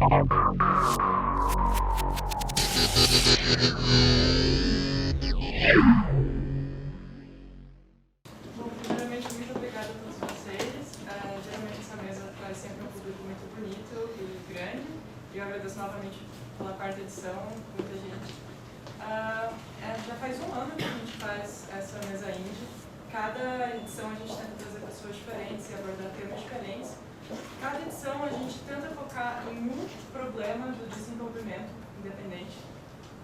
Bom, primeiramente, muito obrigada a todos vocês. Geralmente essa mesa traz sempre um público muito bonito e grande. E eu agradeço novamente pela quarta edição, muita gente. Já faz um ano que a gente faz essa mesa indie. Cada edição a gente tenta trazer pessoas diferentes e abordar temas diferentes. Cada edição a gente tenta focar em um problema do desenvolvimento independente,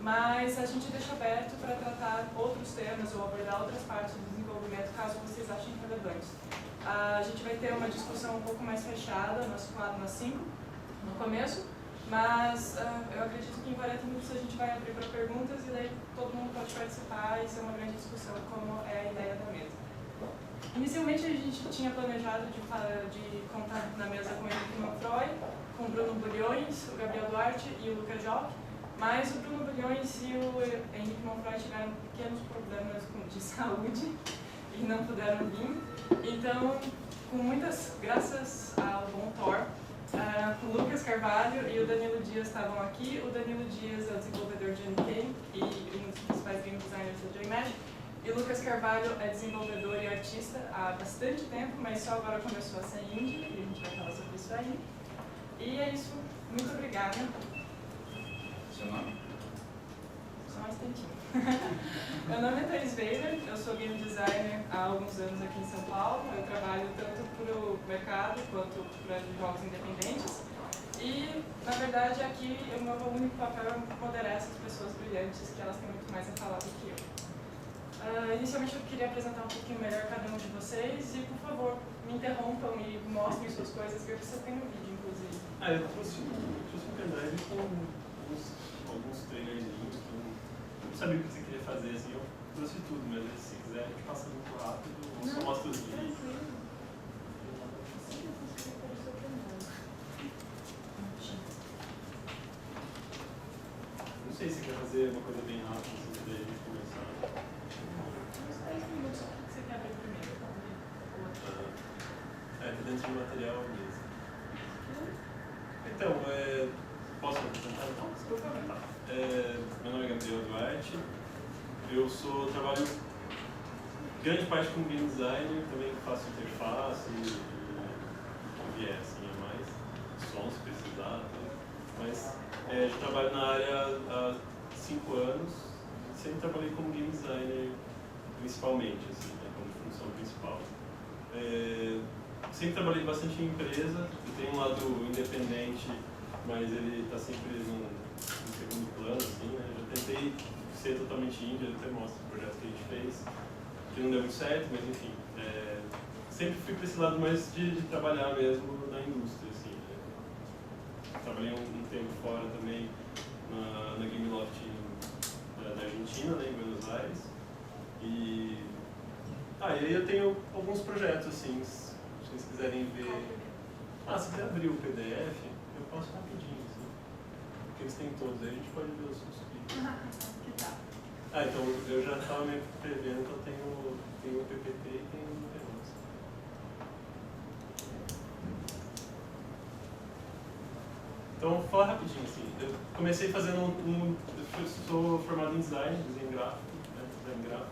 mas a gente deixa aberto para tratar outros temas ou abordar outras partes do desenvolvimento, caso vocês achem relevantes. A gente vai ter uma discussão um pouco mais fechada, nós 5, no começo, mas eu acredito que em 40 minutos a gente vai abrir para perguntas e daí todo mundo pode participar e ser uma grande discussão, como é a ideia da mesa. Inicialmente a gente tinha planejado de contar na mesa com o Henrique Manfroy, com o Bruno Bulhões, o Gabriel Duarte e o Lucas Jock, mas o Bruno Bulhões e o Henrique Manfroy tiveram pequenos problemas de saúde e não puderam vir. Então, graças ao bom Thor, o Lucas Carvalho e o Danilo Dias estavam aqui. O Danilo Dias é o desenvolvedor de NK e um dos principais game designers da JMagic. E o Lucas Carvalho é desenvolvedor e artista há bastante tempo, mas só agora começou a ser indie, e a gente vai falar sobre isso aí. E é isso. Muito obrigada. Seu nome? Só um instantinho. Meu nome é Thaís Weber, eu sou game designer há alguns anos aqui em São Paulo. Eu trabalho tanto para o mercado quanto para jogos independentes. E, na verdade, aqui o meu único papel é moderar essas pessoas brilhantes, que elas têm muito mais a falar do que eu. Inicialmente eu queria apresentar um pouquinho melhor cada um de vocês e, por favor, me interrompam e mostrem suas coisas, que eu você tem no vídeo, inclusive. Eu trouxe um pendrive com alguns trailerzinhos que eu não sabia o que você queria fazer, assim, eu trouxe tudo, mas se quiser a gente passa muito rápido, ou só mostra os vídeos. Não sei se você quer fazer uma coisa bem rápida, assim, daí a gente começar. Uns 10 minutos, o que você quer ver primeiro? Tá dentro do material mesmo. Então, posso apresentar? Por favor. Tá. Meu nome é Gabriel Duarte, eu trabalho grande parte como game designer, também faço interface e vier assim a mais, som se precisar, mas já trabalho na área há 5 anos, sempre trabalhei como game designer principalmente, assim, como função principal. Sempre trabalhei bastante em empresa, tem um lado independente, mas ele está sempre no segundo plano, assim, né? Já tentei ser totalmente indie, eu até mostro o projeto que a gente fez, que não deu muito certo, mas enfim. Sempre fui para esse lado mais de trabalhar mesmo na indústria, assim, né? Trabalhei um tempo fora também na Gameloft da Argentina, né, em Buenos Aires. E aí eu tenho alguns projetos, assim, se vocês quiserem ver. Se quiser abrir o PDF, eu posso rapidinho, assim. Porque eles têm todos, aí a gente pode ver os vídeos. Que tá. Então eu já estava me prevendo, então tenho o PPT e tenho o negócio. Então, vou falar rapidinho, assim. Eu comecei fazendo eu sou formado em design gráfico, né, design gráfico.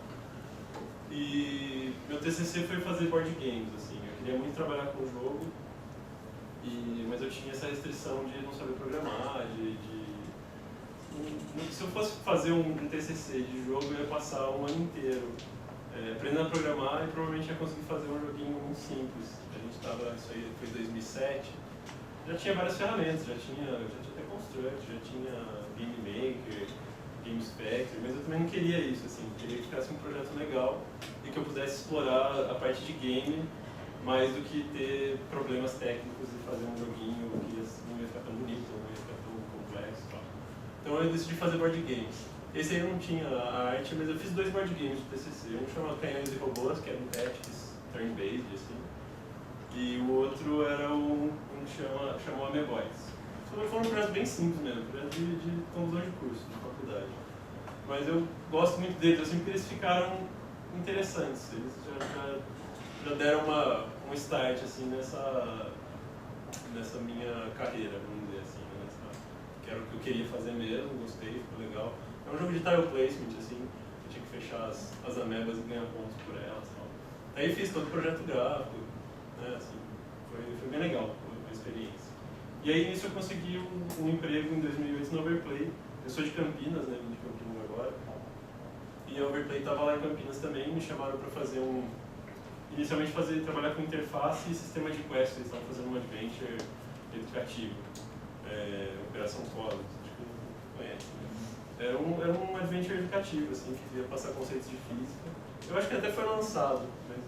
E meu TCC foi fazer board games, assim. Eu queria muito trabalhar com o jogo, mas eu tinha essa restrição de não saber programar, se eu fosse fazer um TCC de jogo, eu ia passar um ano inteiro aprendendo a programar e provavelmente ia conseguir fazer um joguinho muito simples. Isso aí foi em 2007, já tinha várias ferramentas, já tinha até Construct, já tinha Game Maker, Game Spectre, mas eu também não queria isso, assim, eu queria que ficasse um projeto legal e que eu pudesse explorar a parte de game mais do que ter problemas técnicos e fazer um joguinho que não ia ficar tão bonito, não ia ficar tão complexo e tal. Então eu decidi fazer board games. Esse aí eu não tinha a arte, mas eu fiz 2 board games do TCC. Um chamado Canhões e Robôs, que era um Tactics turn-based, assim. E o outro era chamou Ameboys. Foram projetos bem simples mesmo, projetos de conclusão de curso, de faculdade. Mas eu gosto muito deles, assim, porque eles ficaram interessantes. Eles já deram um start, assim, nessa minha carreira, vamos dizer assim, era o que eu queria fazer mesmo, gostei, ficou legal. É um jogo de tile placement, assim, eu tinha que fechar as amebas e ganhar pontos por elas. Tal. Aí fiz todo o projeto gráfico, né, assim, foi bem legal a experiência. E aí nisso eu consegui um emprego em 2008 no Overplay. Eu sou de Campinas, né, vim de Campinas agora. E a Overplay estava lá em Campinas também, me chamaram para fazer inicialmente trabalhar com interface e sistema de quest, eles estavam fazendo um adventure educativo, Operação Cosmos, acho que não conhece, né? Era um adventure educativo, assim, que ia passar conceitos de física. Eu acho que até foi lançado, mas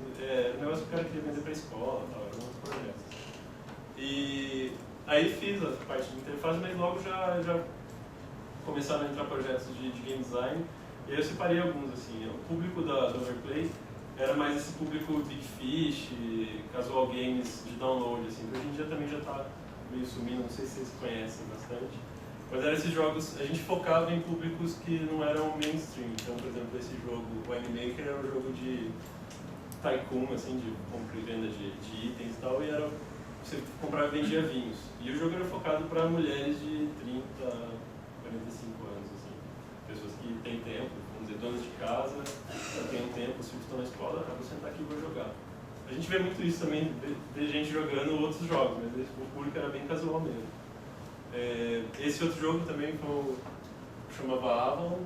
o negócio que o cara queria vender para a escola, tal, eram outros projetos. E aí fiz a parte de interface, mas logo já começaram a entrar projetos de game design, e aí eu separei alguns, assim, o público da Overplay era mais esse público Big Fish, casual games de download, assim, que hoje em dia também já está meio sumindo, não sei se vocês conhecem bastante. Mas eram esses jogos, a gente focava em públicos que não eram mainstream. Então, por exemplo, esse jogo, o Animaker, era um jogo de tycoon, assim, de compra e venda de itens e tal, e era, você comprava e vendia vinhos. E o jogo era focado para mulheres de 30 a 45 anos, assim, pessoas que têm tempo, vamos dizer, donas de casa, têm um tempo, os filhos estão na escola, vou sentar aqui e vou jogar. A gente vê muito isso também, de gente jogando outros jogos, mas o público era bem casual mesmo. Esse outro jogo também chamava Avalon.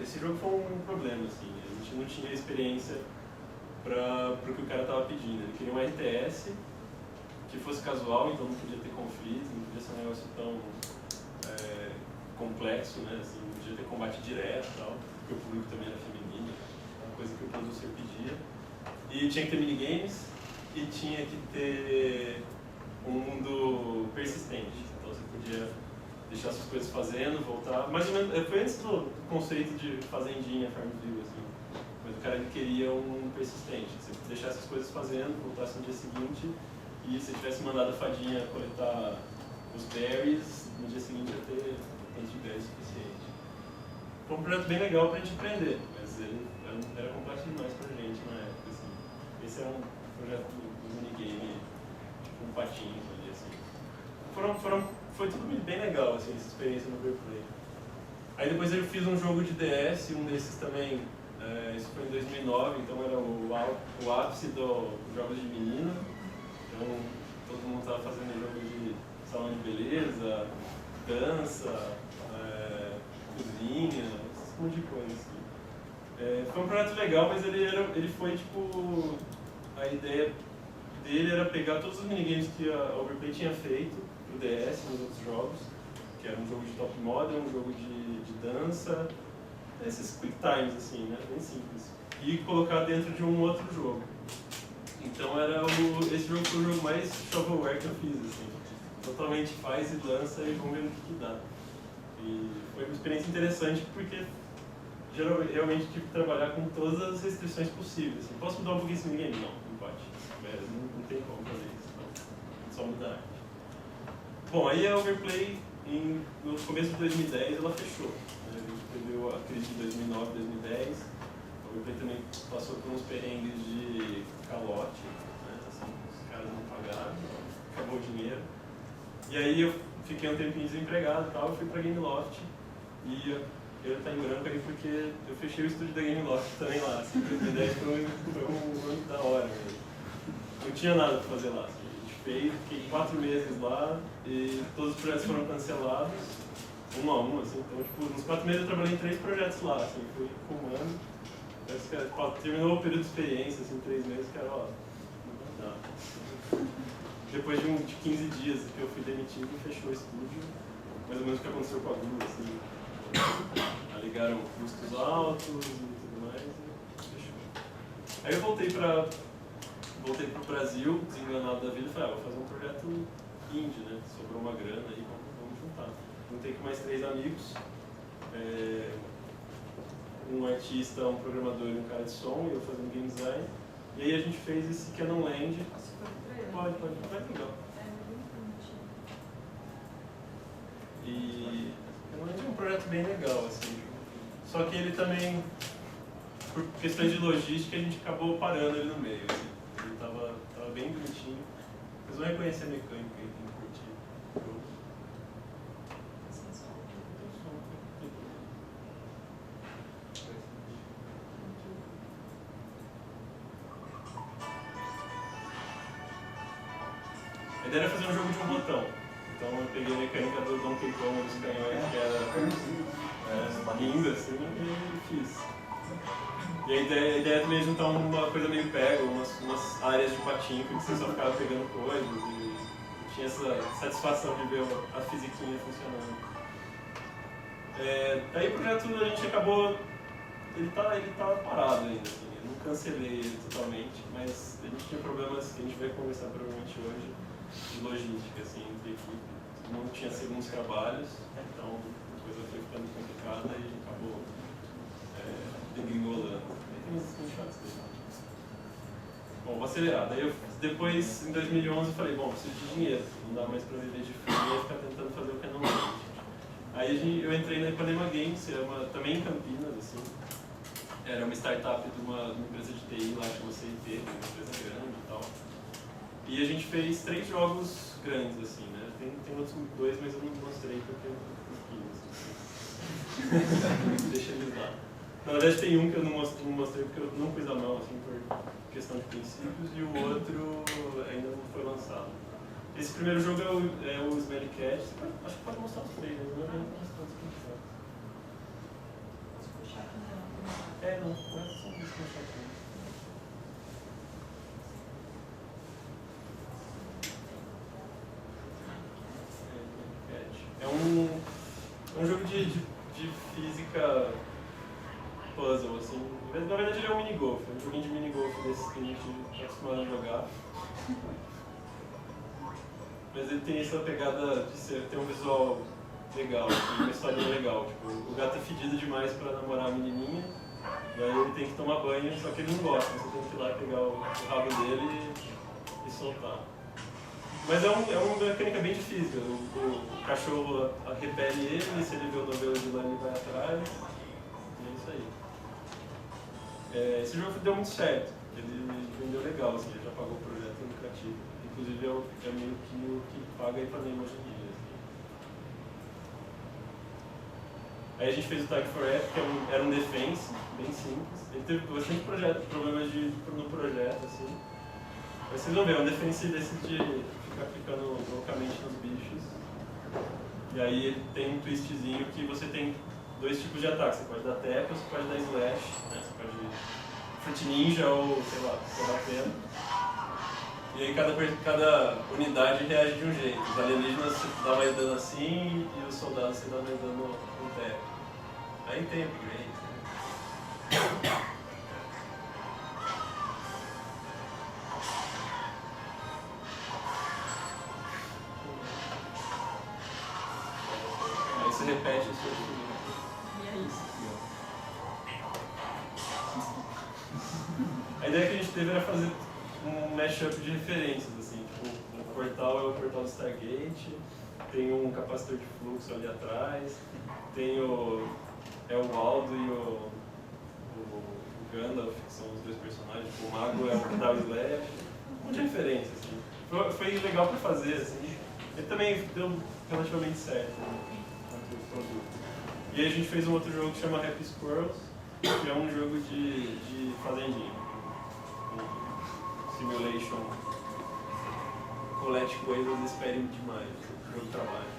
Esse jogo foi um problema, assim, a gente não tinha experiência para o que o cara estava pedindo. Ele queria um RTS que fosse casual, então não podia ter conflito, não podia ser um negócio tão complexo, né? Assim, não podia ter combate direto e tal, porque o público também era feminino, uma coisa que o producer pedia. E tinha que ter minigames e tinha que ter um mundo persistente. Então você podia deixar suas coisas fazendo, voltar. Mais ou menos, foi antes do conceito de fazendinha, Farmville, assim. Mas o cara ele queria um mundo persistente. Você deixasse as coisas fazendo, voltasse no dia seguinte, e se tivesse mandado a fadinha coletar os berries, no dia seguinte ia ter tanto de berries suficiente. Foi um projeto bem legal pra gente aprender, mas ele era complexo demais pra gente na época, assim. Esse é um projeto do minigame, tipo um patinho ali, assim. Foi tudo bem legal, assim, essa experiência no Overplay. Aí depois eu fiz um jogo de DS, um desses também, isso foi em 2009, então era o ápice dos jogos de menina. Então todo mundo estava fazendo jogo de salão de beleza, dança, cozinha, esse monte de coisa, assim. Foi um projeto legal, mas ele foi tipo... A ideia dele era pegar todos os minigames que a Overplay tinha feito pro DS nos outros jogos, que era um jogo de top model, um jogo de dança, esses quick times, assim, né, bem simples, e colocar dentro de um outro jogo. Então esse jogo foi o jogo mais shovelware que eu fiz, assim, totalmente faz e lança e vamos ver o que dá. E foi uma experiência interessante porque realmente tive que trabalhar com todas as restrições possíveis. Assim, posso mudar um pouquinho esse minigame? Não pode. Não tem como fazer isso. Não. Só mudar a arte. Bom, aí a Overplay, no começo de 2010, ela fechou. A gente teve a crise de 2009, 2010. A Overplay também passou por uns perrengues de calote. Né? Assim, os caras não pagaram, acabou o dinheiro. E aí eu fiquei um tempinho desempregado e tal, fui pra Gameloft. E eu tá em branco aí porque eu fechei o estúdio da Gameloft também lá. Assim, a ideia foi um da hora mesmo. Não tinha nada pra fazer lá. Assim. A gente fez, fiquei 4 meses lá e todos os projetos foram cancelados, um a um, assim. Então, tipo, nos 4 meses eu trabalhei em 3 projetos lá, assim, fui fumando. Terminou o período de experiência, assim, 3 meses, cara, ó, não dá. Depois de 15 dias que eu fui demitido, fechou o estúdio. Mais ou menos o que aconteceu com a Google, assim. Alegaram custos altos e tudo mais, e fechou. Aí eu voltei pro Brasil, desenganado da vida, e falei, vou fazer um projeto indie, né? Sobrou uma grana aí, vamos juntar. Juntei com mais 3 amigos, um artista, um programador e um cara de som, e eu fazendo game design. E aí a gente fez esse Canon Land. Pode, vai legal. E é um projeto bem legal, assim. Só que ele também, por questões de logística, a gente acabou parando ele no meio. Assim. Ele tava bem bonitinho. Vocês vão reconhecer a mecânica aí, quem curtir. ideia era fazer um jogo de um botão. Então eu peguei a mecânica do Donkey Kong dos canhões, que era linda assim, e fiz. E a ideia também é juntar uma coisa meio pega, umas áreas de patinco que você só ficava pegando coisas e tinha essa satisfação de ver a fisiquinha funcionando. Aí o projeto a gente acabou, ele tá parado ainda, assim, eu não cancelei ele totalmente, mas a gente tinha problemas que a gente vai conversar provavelmente hoje, de logística, assim, entre equipe. Todo mundo tinha segundos trabalhos, então a coisa foi ficando complicada e acabou degringolando. Tem uns screenshots dele. Bom, vou acelerar. Daí depois, em 2011, eu falei, bom, preciso de dinheiro, não dá mais para viver de freela e ficar tentando fazer o que não dá. Aí eu entrei na Ipanema Games, também em Campinas, assim. Era uma startup de uma empresa de TI lá, chama CIT, uma empresa grande e tal. E a gente fez 3 jogos grandes, assim, né? Tem outros 2, mas eu não mostrei porque eu não quis. Deixa eles lá. Na verdade tem um que eu não mostrei porque eu não pus a mão, assim, por questão de princípios, e o outro ainda não foi lançado. Esse primeiro jogo é o Smelly Cat. Acho que pode mostrar os 3, né? Não é mostrar os screenshots. Não é só um screenshot. É um jogo de física puzzle, assim. Na verdade ele é um minigolf, é um joguinho de minigolf desses que a gente está acostumado a jogar. Mas ele tem essa pegada de ter um visual legal, uma historinha legal. Tipo, o gato é fedido demais para namorar a menininha, daí ele tem que tomar banho, só que ele não gosta, você tem que ir lá pegar o rabo dele e soltar. Mas é uma mecânica bem difícil. O cachorro repele ele, se ele vê o novelo de lã ele vai atrás. E é isso aí. Esse jogo deu muito certo, ele vendeu legal, assim, ele já pagou o projeto lucrativo. Inclusive é meio que o que paga a Ipanema hoje em dia. Assim. Aí a gente fez o Tag Forever, que era um defense, bem simples. Ele teve bastante problemas no projeto, assim. Mas vocês vão ver, é um defense desse de ficar clicando loucamente nos bichos. E aí ele tem um twistzinho que você tem 2 tipos de ataque. Você pode dar tap ou você pode dar slash, né? Você pode Fruit Ninja ou, sei lá, Pena. E aí cada unidade reage de um jeito. Os alienígenas você dá mais dano assim e os soldados você dá mais dano no tap. Aí tem upgrades. Aí você repete o seu movimento. E é isso. A ideia que a gente teve era fazer um mashup de referências, assim, tipo, o portal é o portal do Stargate, tem um capacitor de fluxo ali atrás, tem o Aldo e o Gandalf, que são os 2 personagens, tipo, o Mago é o que dá o slash, um monte de referência, assim. Foi legal pra fazer, assim, ele também deu relativamente certo, né, o produto. E aí a gente fez um outro jogo que chama Happy Squirrels, que é um jogo de fazendinha. Simulation, colete coisas e espere demais o trabalho.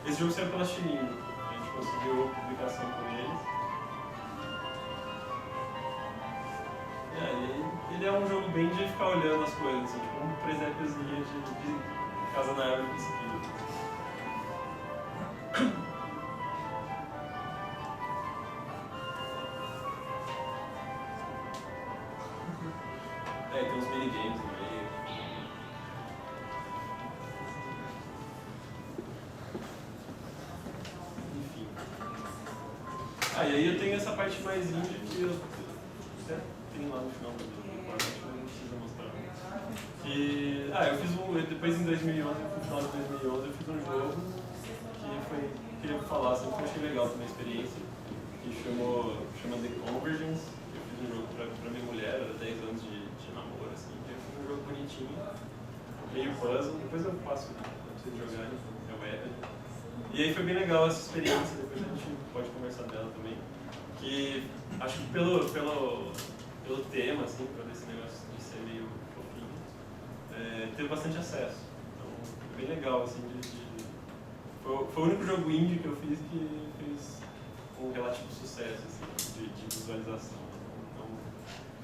Esse jogo saiu pela Chininho, a gente conseguiu publicação com eles. E aí, ele é um jogo bem de ficar olhando as coisas, assim, tipo um presépiozinho de casa na árvore de esquilo. Tem uns minigames no meio. Enfim. E aí eu tenho essa parte mais indie que eu até tenho lá no final do vídeo, mas não precisa mostrar. Eu fiz depois em 2011, no final de 2011, eu fiz um jogo que queria falar, assim, que eu achei legal também a experiência, que chama The Convergence. Eu fiz um jogo pra minha mulher, era 10 anos de namoro, assim, que eu fiz um jogo bonitinho, meio puzzle, depois eu passo pra vocês jogarem, é o Evan. E E aí foi bem legal essa experiência, depois a gente pode conversar dela também. Que acho que pelo tema, assim, pelo esse negócio de ser meio fofinho, teve bastante acesso. Então foi bem legal, assim, foi o único jogo indie que eu fiz que fez um relativo sucesso, assim, de visualização, não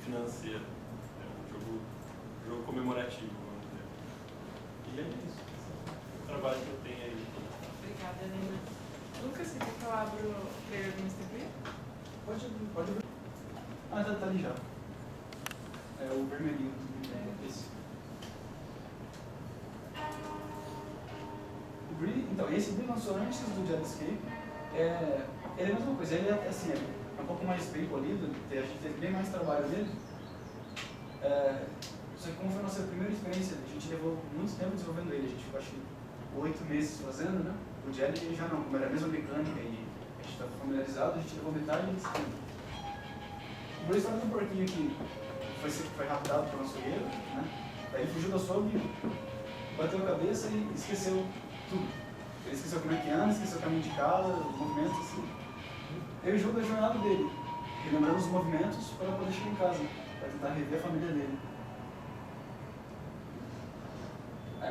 financeiro. É um jogo comemorativo, vamos dizer. E é isso. Esse é o trabalho que eu tenho aí. Obrigada, Nina. Lucas, você quer que eu abra o trailer do Mr. P? Pode abrir. Ah, tá ali já. É o vermelhinho. Esse. O Bree, então, esse Bree lançou antes do Jet Escape. Ele é a mesma coisa, ele é assim, é um pouco mais bem polido, a gente teve bem mais trabalho dele. Só que como foi a nossa primeira experiência, a gente levou muito tempo desenvolvendo ele, a gente ficou acho que 8 meses fazendo, né? O Jelly ele já não, como era a mesma mecânica e a gente estava familiarizado, a gente levou metade desse tempo. O Bree estava no porquinho que foi raptado pelo nosso guerreiro, né? Daí ele fugiu da sua vida, bateu a cabeça e esqueceu tudo. Ele esqueceu como é que anda, esqueceu o caminho de casa, os movimentos assim. Eu jogo a jornada dele, relembrando os movimentos para poder chegar em casa, para tentar rever a família dele.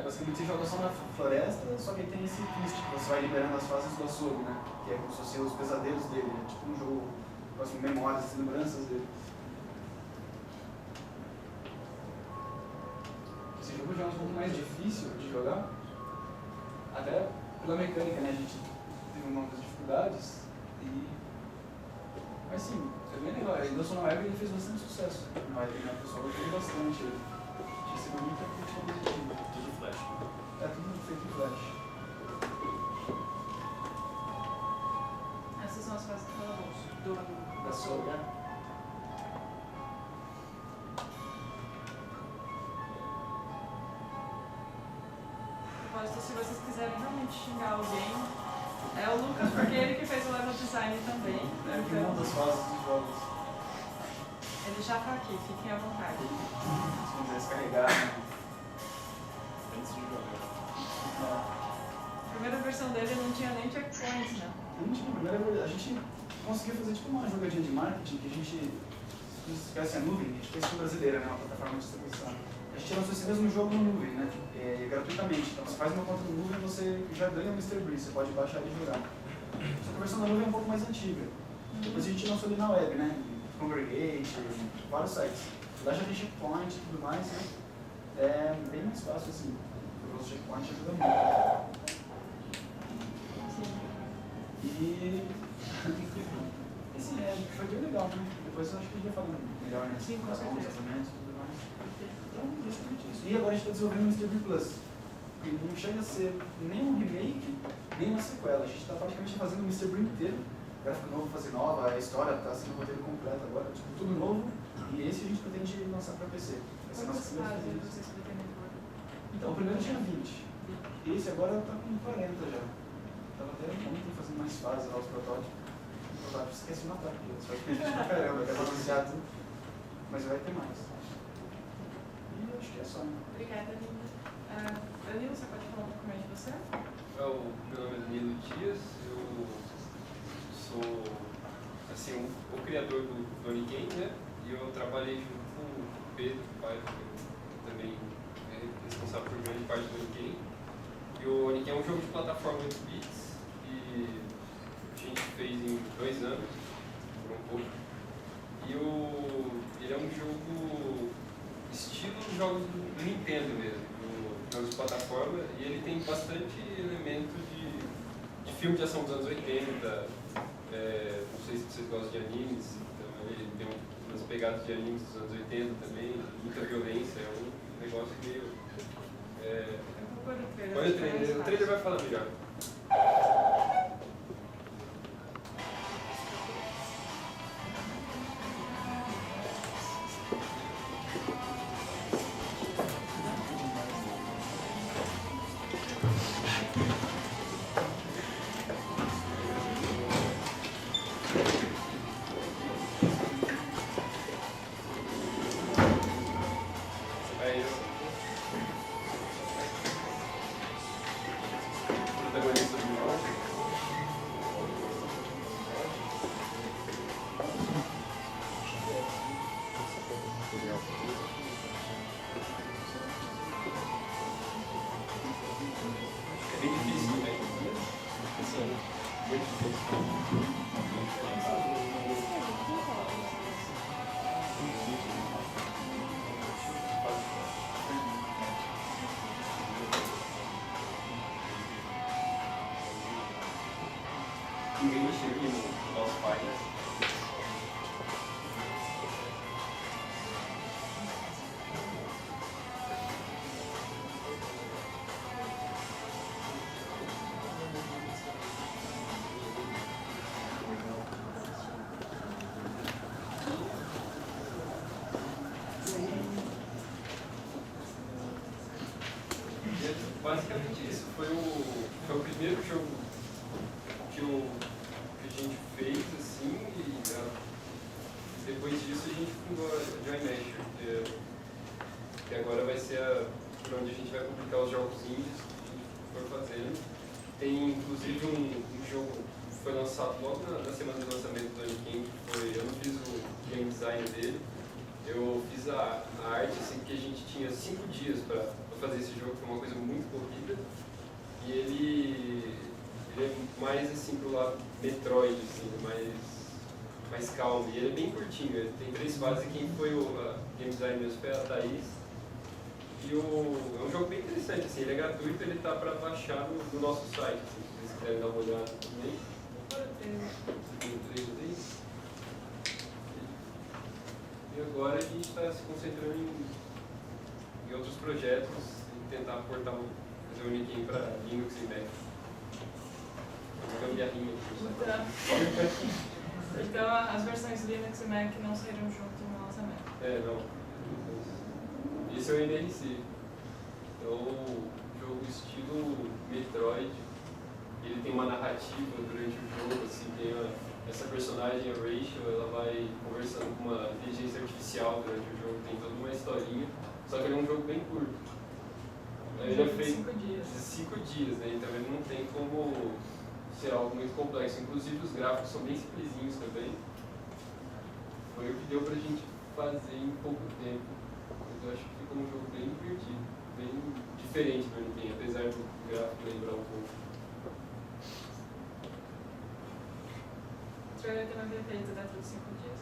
Basicamente você joga só na floresta, só que tem esse twist que você vai liberando as fases do açougue, né? Que é como se fossem os pesadelos dele, é tipo um jogo com memórias e lembranças dele. Esse jogo já é um pouco mais difícil de jogar, até pela mecânica, né? A gente teve umas dificuldades, mas sim, é bem legal. Ele lançou na web e ele fez bastante sucesso na web, né? O pessoal gostou bastante. A gente recebeu muita crítica positiva. Tudo flash. É tudo feito em flash. Essas são as fases do calabouço. Da sogra. Propósito, se vocês quiserem realmente xingar alguém, é o Lucas, porque ele que fez o level design também. É que uma das fases dos jogos. Ele já tá aqui, fiquem à vontade. Se quiser descarregar, né? Antes de jogar. A primeira versão dele não tinha nem checkpoints, né? A gente conseguiu fazer tipo uma jogadinha de marketing que a gente, se vocês conhecem a nuvem, a gente fez com brasileira, né? Uma plataforma de distribuição. A gente lançou esse mesmo jogo no nuvem, né? Gratuitamente. Então você faz uma conta no nuvem e você já ganha o Mr. Bree, você pode baixar e jogar. Só que a versão da nuvem é um pouco mais antiga. Depois a gente lançou ali na web, né? Congregate, vários sites. Lá já tem checkpoint e tudo mais, né? É bem mais fácil assim. O checkpoint ajuda muito. E assim, foi bem legal, né? Depois eu acho que a gente vai falando melhor, né? Sim, com das certeza. lançamentos e tudo mais. Então, basicamente isso. E agora a gente está desenvolvendo o Mr. Bree Plus. Que não chega a ser nem um remake, nem uma sequela. A gente está praticamente fazendo o Mr. Bree inteiro. Gráfico novo, fase nova, a história está sendo roteiro completo agora, tipo, tudo novo. E esse a gente pretende lançar para PC. Vai ser nossa Quantas primeira fases experiência. vocês pretendem pôr? Então, o primeiro tinha 20. Esse agora está com 40 já. Estava até ontem fazendo mais fases lá, os protótipos. O protótipo esquece de matar aqui. Você vai ter gente pra caramba, quer anunciar tudo. Mas vai ter mais. E eu acho que é só, né? Obrigada, Linda. Danilo, você pode falar um pouco mais de você? Meu nome é Danilo Dias, eu sou assim, o criador do Oniken, né? E eu trabalhei junto com o Pedro, pai, que também é responsável por grande parte do Oniken. E o Oniken é um jogo de plataforma 8 bits e a gente fez em 2 anos, por um pouco. E ele é um jogo estilo jogos do Nintendo mesmo, jogos de plataforma, e ele tem bastante elemento de filme de ação dos anos 80. Não sei se vocês gostam de animes, então ele tem umas pegadas de animes dos anos 80 também, muita violência, é um negócio meio. Eu vou pôr o trailer. Põe o trailer vai falar melhor. basicamente isso. Foi o primeiro jogo que a gente fez, assim, e depois disso a gente fundou a Joy Masher, que agora vai ser por onde a gente vai publicar os jogos indies que a gente for fazendo. Tem inclusive um jogo que foi lançado logo na semana do lançamento do Oniken, eu não fiz o game design dele, eu fiz a arte, assim, porque a gente tinha 5 dias para fazer esse jogo, foi uma coisa muito corrida, e ele é mais assim pro lado Metroid, assim, mais calmo, e ele é bem curtinho, ele tem 3 fases, e quem foi o game design mesmo foi a Thaís. E é um jogo bem interessante, assim, ele é gratuito, ele está para baixar no nosso site, assim, se vocês quiserem dar uma olhada também. E agora a gente está se concentrando em outros projetos e tentar portar fazer o Oniken para Linux e Mac. Gambiarrinha aqui. Então as versões Linux e Mac não saíram junto no lançamento? Não. Esse é o NRC. É um jogo estilo Metroid. Ele tem uma narrativa durante o jogo, assim, tem essa personagem, a Rachel, ela vai conversando com uma inteligência artificial durante o jogo, tem toda uma historinha, só que ele é um jogo bem curto. Ele é feito 5 dias. 5 dias, né? Então ele não tem como ser algo muito complexo. Inclusive os gráficos são bem simplesinhos também. Foi o que deu pra gente fazer em pouco tempo. Eu acho que ficou um jogo bem divertido, bem diferente do Oniken, apesar do gráfico lembrar um pouco. O trailer também foi feito dentro de 5 dias.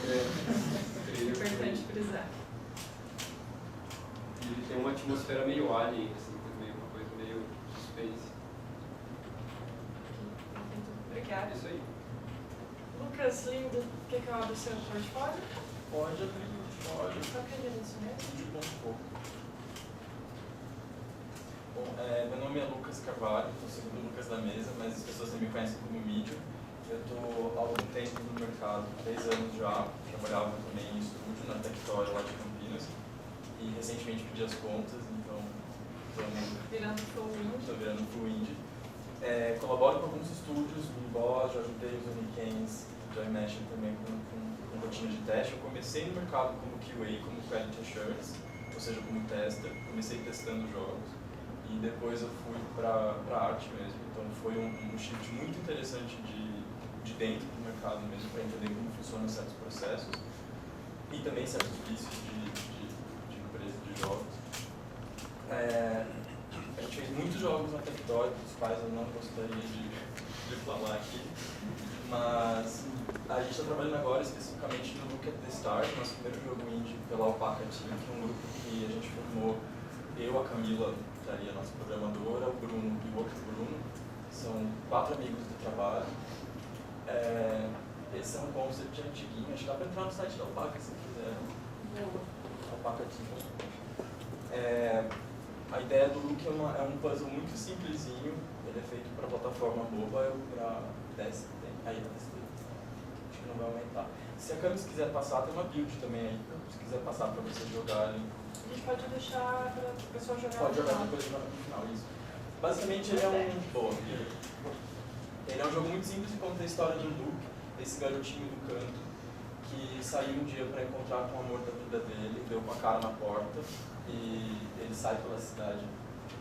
É Importante frisar. E ele tem uma atmosfera meio alien, assim, também, uma coisa meio suspense. Obrigada. É isso aí. Lucas, lindo, quer que eu abra o seu portfólio? Pode abrir o portfólio. Só que é isso mesmo? De um pouco. Bom, meu nome é Lucas Carvalho, sou o segundo Lucas da mesa, mas as pessoas também me conhecem como Mídio. Eu estou há algum tempo no mercado, 3 anos já, trabalhava também em estúdio na Tectoy lá de Campinas e recentemente pedi as contas, então Virando full indie. estou virando full indie. Colaboro com alguns estúdios, no Boss, já ajudei os Unikens, Joy Masher também com rotina de teste. Eu comecei no mercado como QA, como Quality Assurance, ou seja, como tester, comecei testando jogos e depois eu fui para arte mesmo, então foi um shift muito interessante de dentro do mercado mesmo, para entender como funcionam certos processos e também certos vícios de empresa de jogos. A gente fez muitos jogos na Tectoy, dos quais eu não gostaria de falar aqui, mas a gente está trabalhando agora especificamente no Look at the Stars, nosso primeiro jogo indie pela Alpaca Team, que é um grupo que a gente formou, eu, a Camila, que é a nossa programadora, o Bruno e o outro Bruno, são 4 amigos do trabalho. Esse é um concept antiguinho, acho que dá para entrar no site da Alpaca se quiser. Alpaca Team. A ideia do Look é um puzzle muito simplesinho, ele é feito para plataforma mobile, para desktop. Aí, acho que não vai aumentar. Se a Camis quiser passar, tem uma build também aí, se quiser passar para vocês jogarem. A gente pode deixar para o pessoal jogar Pode no jogar final. depois no final, isso. Basicamente ele é um jogo muito simples que conta a história do Luke, esse garotinho do canto, que saiu um dia para encontrar com o amor da vida dele, deu com a cara na porta e ele sai pela cidade.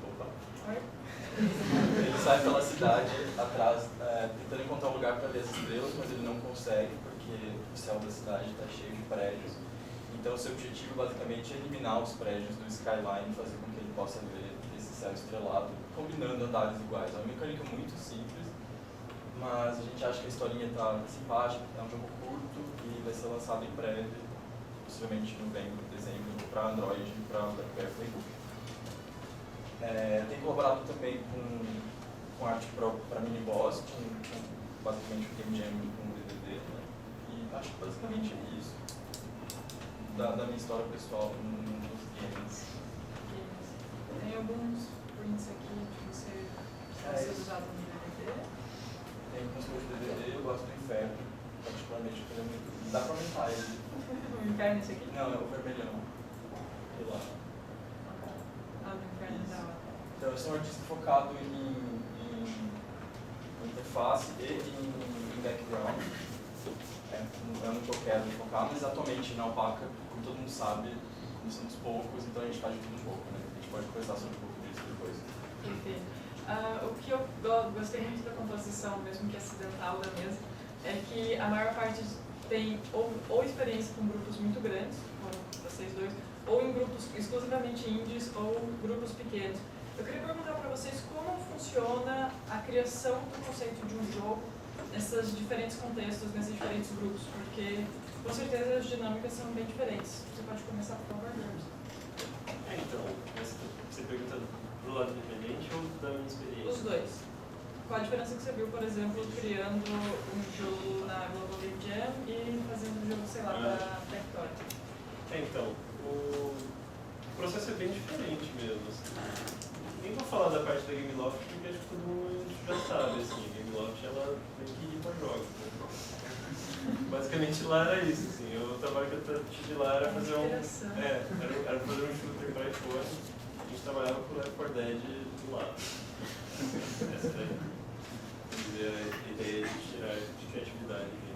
Opa. Oi? Ele sai pela cidade atrás, tentando encontrar um lugar para ver as estrelas, mas ele não consegue porque o céu da cidade está cheio de prédios. Então o seu objetivo basicamente é eliminar os prédios do skyline, fazer com que ele possa ver esse céu estrelado, combinando andares iguais. É uma mecânica muito simples, mas a gente acha que a historinha está simpática, é um jogo curto e vai ser lançado em breve, possivelmente em novembro, dezembro, para Android e para BlackBerry Playbook. Tem colaborado também com arte para Mini Boss, com basicamente o Game Jam com o DDD, né? E acho que basicamente é isso da minha história pessoal nos games. Tem alguns prints aqui que você precisa ser usado no DVD. Tem algumas coisas de DVD, eu gosto do Inferno, particularmente, porque ele é muito... Dá pra aumentar ele. O inferno esse aqui? Não, é o vermelhão. E lá. Ah, do inferno da hora. Então, eu sou um artista focado em interface e em background. Eu não estou querendo focar, mas atualmente na Alpaca, como todo mundo sabe, começamos poucos, então a gente faz de tudo um pouco, né? A gente pode conversar sobre um pouco disso depois. Perfeito. O que eu gostei muito da composição, mesmo que acidental da mesa, é que a maior parte tem ou experiência com grupos muito grandes, como vocês dois, ou em grupos exclusivamente indies ou grupos pequenos. Eu queria perguntar para vocês como funciona a criação do conceito de um jogo nesses diferentes contextos, nesses diferentes grupos, porque com certeza as dinâmicas são bem diferentes. Você pode começar, por favor, James. Então, você pergunta pro lado independente ou da minha experiência? Os dois. Qual a diferença que você viu, por exemplo, criando um jogo na Global Game Jam e fazendo um jogo, sei lá, da Tectoy? Então, o processo é bem diferente mesmo. Assim. Nem vou falar da parte da Gameloft porque acho que todo mundo já sabe, assim, a Gameloft ela tem que ir para jogos, né? Basicamente lá era isso, assim, o trabalho que eu tive lá era fazer era fazer um shooter para iPhone, a gente trabalhava com o Left 4 Dead do lado. Essa daí a ideia de tirar de criatividade aqui.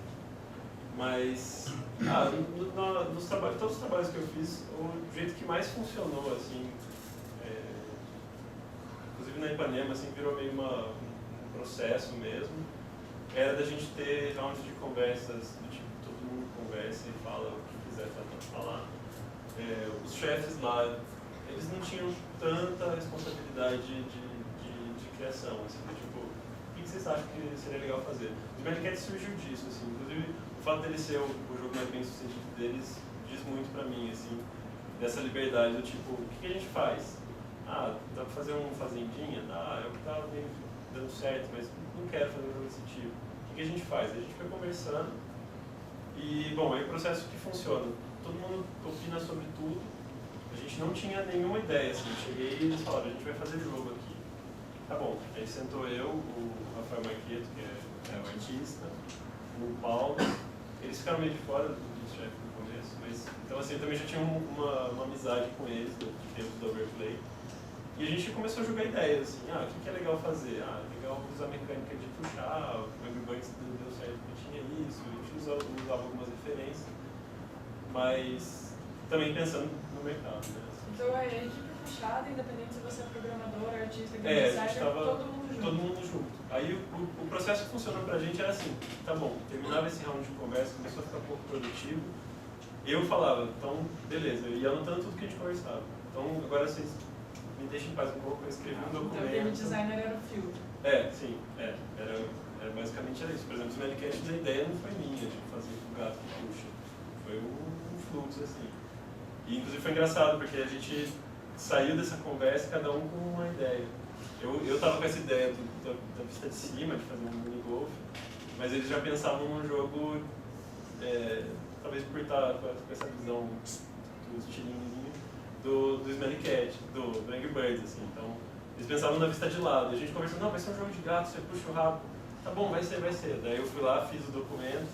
Mas, todos os trabalhos que eu fiz, o jeito que mais funcionou, assim, inclusive na Ipanema, assim, virou meio um processo mesmo, era da gente ter rounds de conversas, do tipo, todo mundo conversa e fala o que quiser falar. Os chefes lá, eles não tinham tanta responsabilidade de criação, assim, do tipo, o que vocês acham que seria legal fazer? O Smelly surgiu disso, assim, inclusive o fato dele ser o jogo mais bem sucedido deles diz muito pra mim, assim, dessa liberdade, do tipo, o que a gente faz? Dá pra fazer uma fazendinha? É o que tá meio dando certo, mas não quero fazer um jogo desse tipo. O que a gente faz? A gente foi conversando e, bom, aí o processo que funciona. Todo mundo opina sobre tudo. A gente não tinha nenhuma ideia, assim. Cheguei e eles falaram, a gente vai fazer jogo aqui. Tá bom. Aí sentou eu, o Rafael Marqueto, que é o artista, o Paulo. Eles ficaram meio de fora do chefe no começo, mas, então assim, eu também já tinha uma amizade com eles, do tempo do Overplay. E a gente começou a jogar ideias, assim, o que é legal fazer? Legal usar mecânica de puxar, o Angry Birds deu certo porque tinha isso, a gente usava algumas referências, mas também pensando no mercado, né? Então a equipe puxada, independente se você é programador, artista, a game gente designer, tava todo mundo junto. Aí o processo que funcionou pra gente era assim, tá bom, terminava esse round de conversa, começou a ficar um pouco produtivo, eu falava, então beleza, eu ia anotando tudo que a gente conversava. Então agora vocês me deixem em paz um pouco, eu escrevi um documento. Então o game designer era o filtro. Sim, era basicamente era isso. Por exemplo, o Smellycast, a ideia não foi minha de fazer o gato que puxa, foi um fluxo assim. E inclusive foi engraçado porque a gente saiu dessa conversa cada um com uma ideia. Eu tava com essa ideia da vista de cima, de fazer um mini golf, mas eles já pensavam num jogo, talvez por estar com essa visão do estilinho do Smelly Cat, do Angry Birds, assim. Então, eles pensavam na vista de lado. E a gente conversou, não, vai ser um jogo de gato, você puxa o rabo. Tá bom, vai ser. Daí eu fui lá, fiz o documento,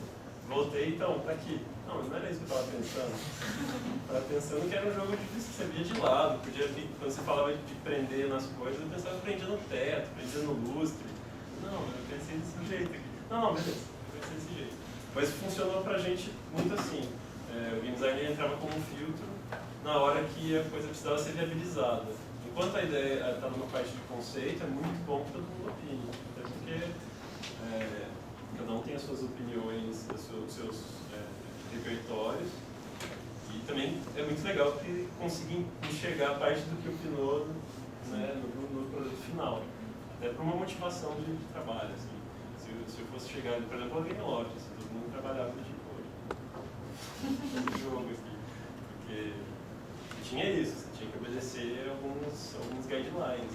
voltei, então, tá aqui. Não, mas não era isso que eu tava pensando. Eu tava pensando que era um jogo difícil que você via de lado, podia vir, quando você falava de prender nas coisas, eu pensava que prendia no teto, prendia no lustre. Não, eu pensei desse jeito aqui. Não, beleza, eu pensei desse jeito. Mas funcionou pra gente muito assim. O game designer entrava como um filtro na hora que a coisa precisava ser viabilizada. Enquanto a ideia está numa parte de conceito, é muito bom que todo mundo opine. Até porque cada um tem as suas opiniões, os seus repertórios. E também é muito legal que consegui enxergar parte do que opinou, né, no produto final. Até por uma motivação de trabalho. Assim. Se eu fosse chegar, por exemplo, ao Gameloft, assim, todo mundo trabalhava do tipo hoje. Jogo aqui. Porque tinha isso, você tinha que obedecer alguns guidelines.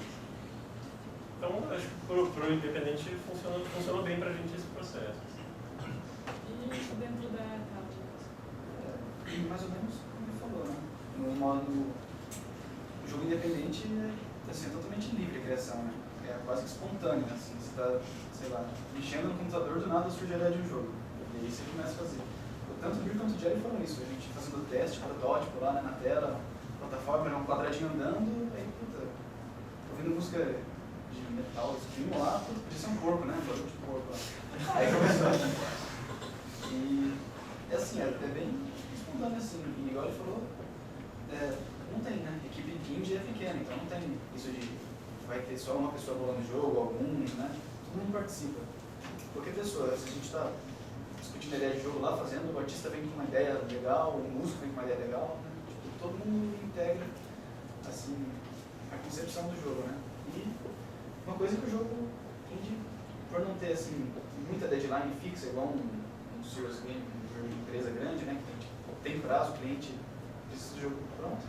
Então, acho que para o independente funcionou bem para a gente esse processo. E dentro da etapa? Mais ou menos como ele falou, né? No modo jogo independente assim, é totalmente livre a criação, né? É quase que espontâneo, né? Assim, você está, sei lá, mexendo no computador, do nada surge a ideia de um jogo. E aí você começa a fazer. Tanto o Bill quanto o Jerry falam isso, a gente fazendo teste, protótipo lá, né, na tela, plataforma, um quadradinho andando, aí, puta, tô ouvindo música de metal, esquimo lá, tudo podia ser um porco, né? Barulho de porco lá. Aí começou. E é assim, é bem espontâneo assim. E igual ele falou, não tem, né? Equipe indie é pequena, então não tem isso de vai ter só uma pessoa bolando o jogo, alguns, né? Todo mundo participa. Qualquer pessoa, se a gente está discutindo a ideia de jogo lá, fazendo, o artista vem com uma ideia legal, o músico vem com uma ideia legal, né? Tipo, todo mundo integra, assim, a concepção do jogo, né? E uma coisa que o jogo tende, por não ter, assim, muita deadline fixa, igual um serious game, um jogo de empresa grande, né? Que tem prazo, o cliente precisa do jogo pronto.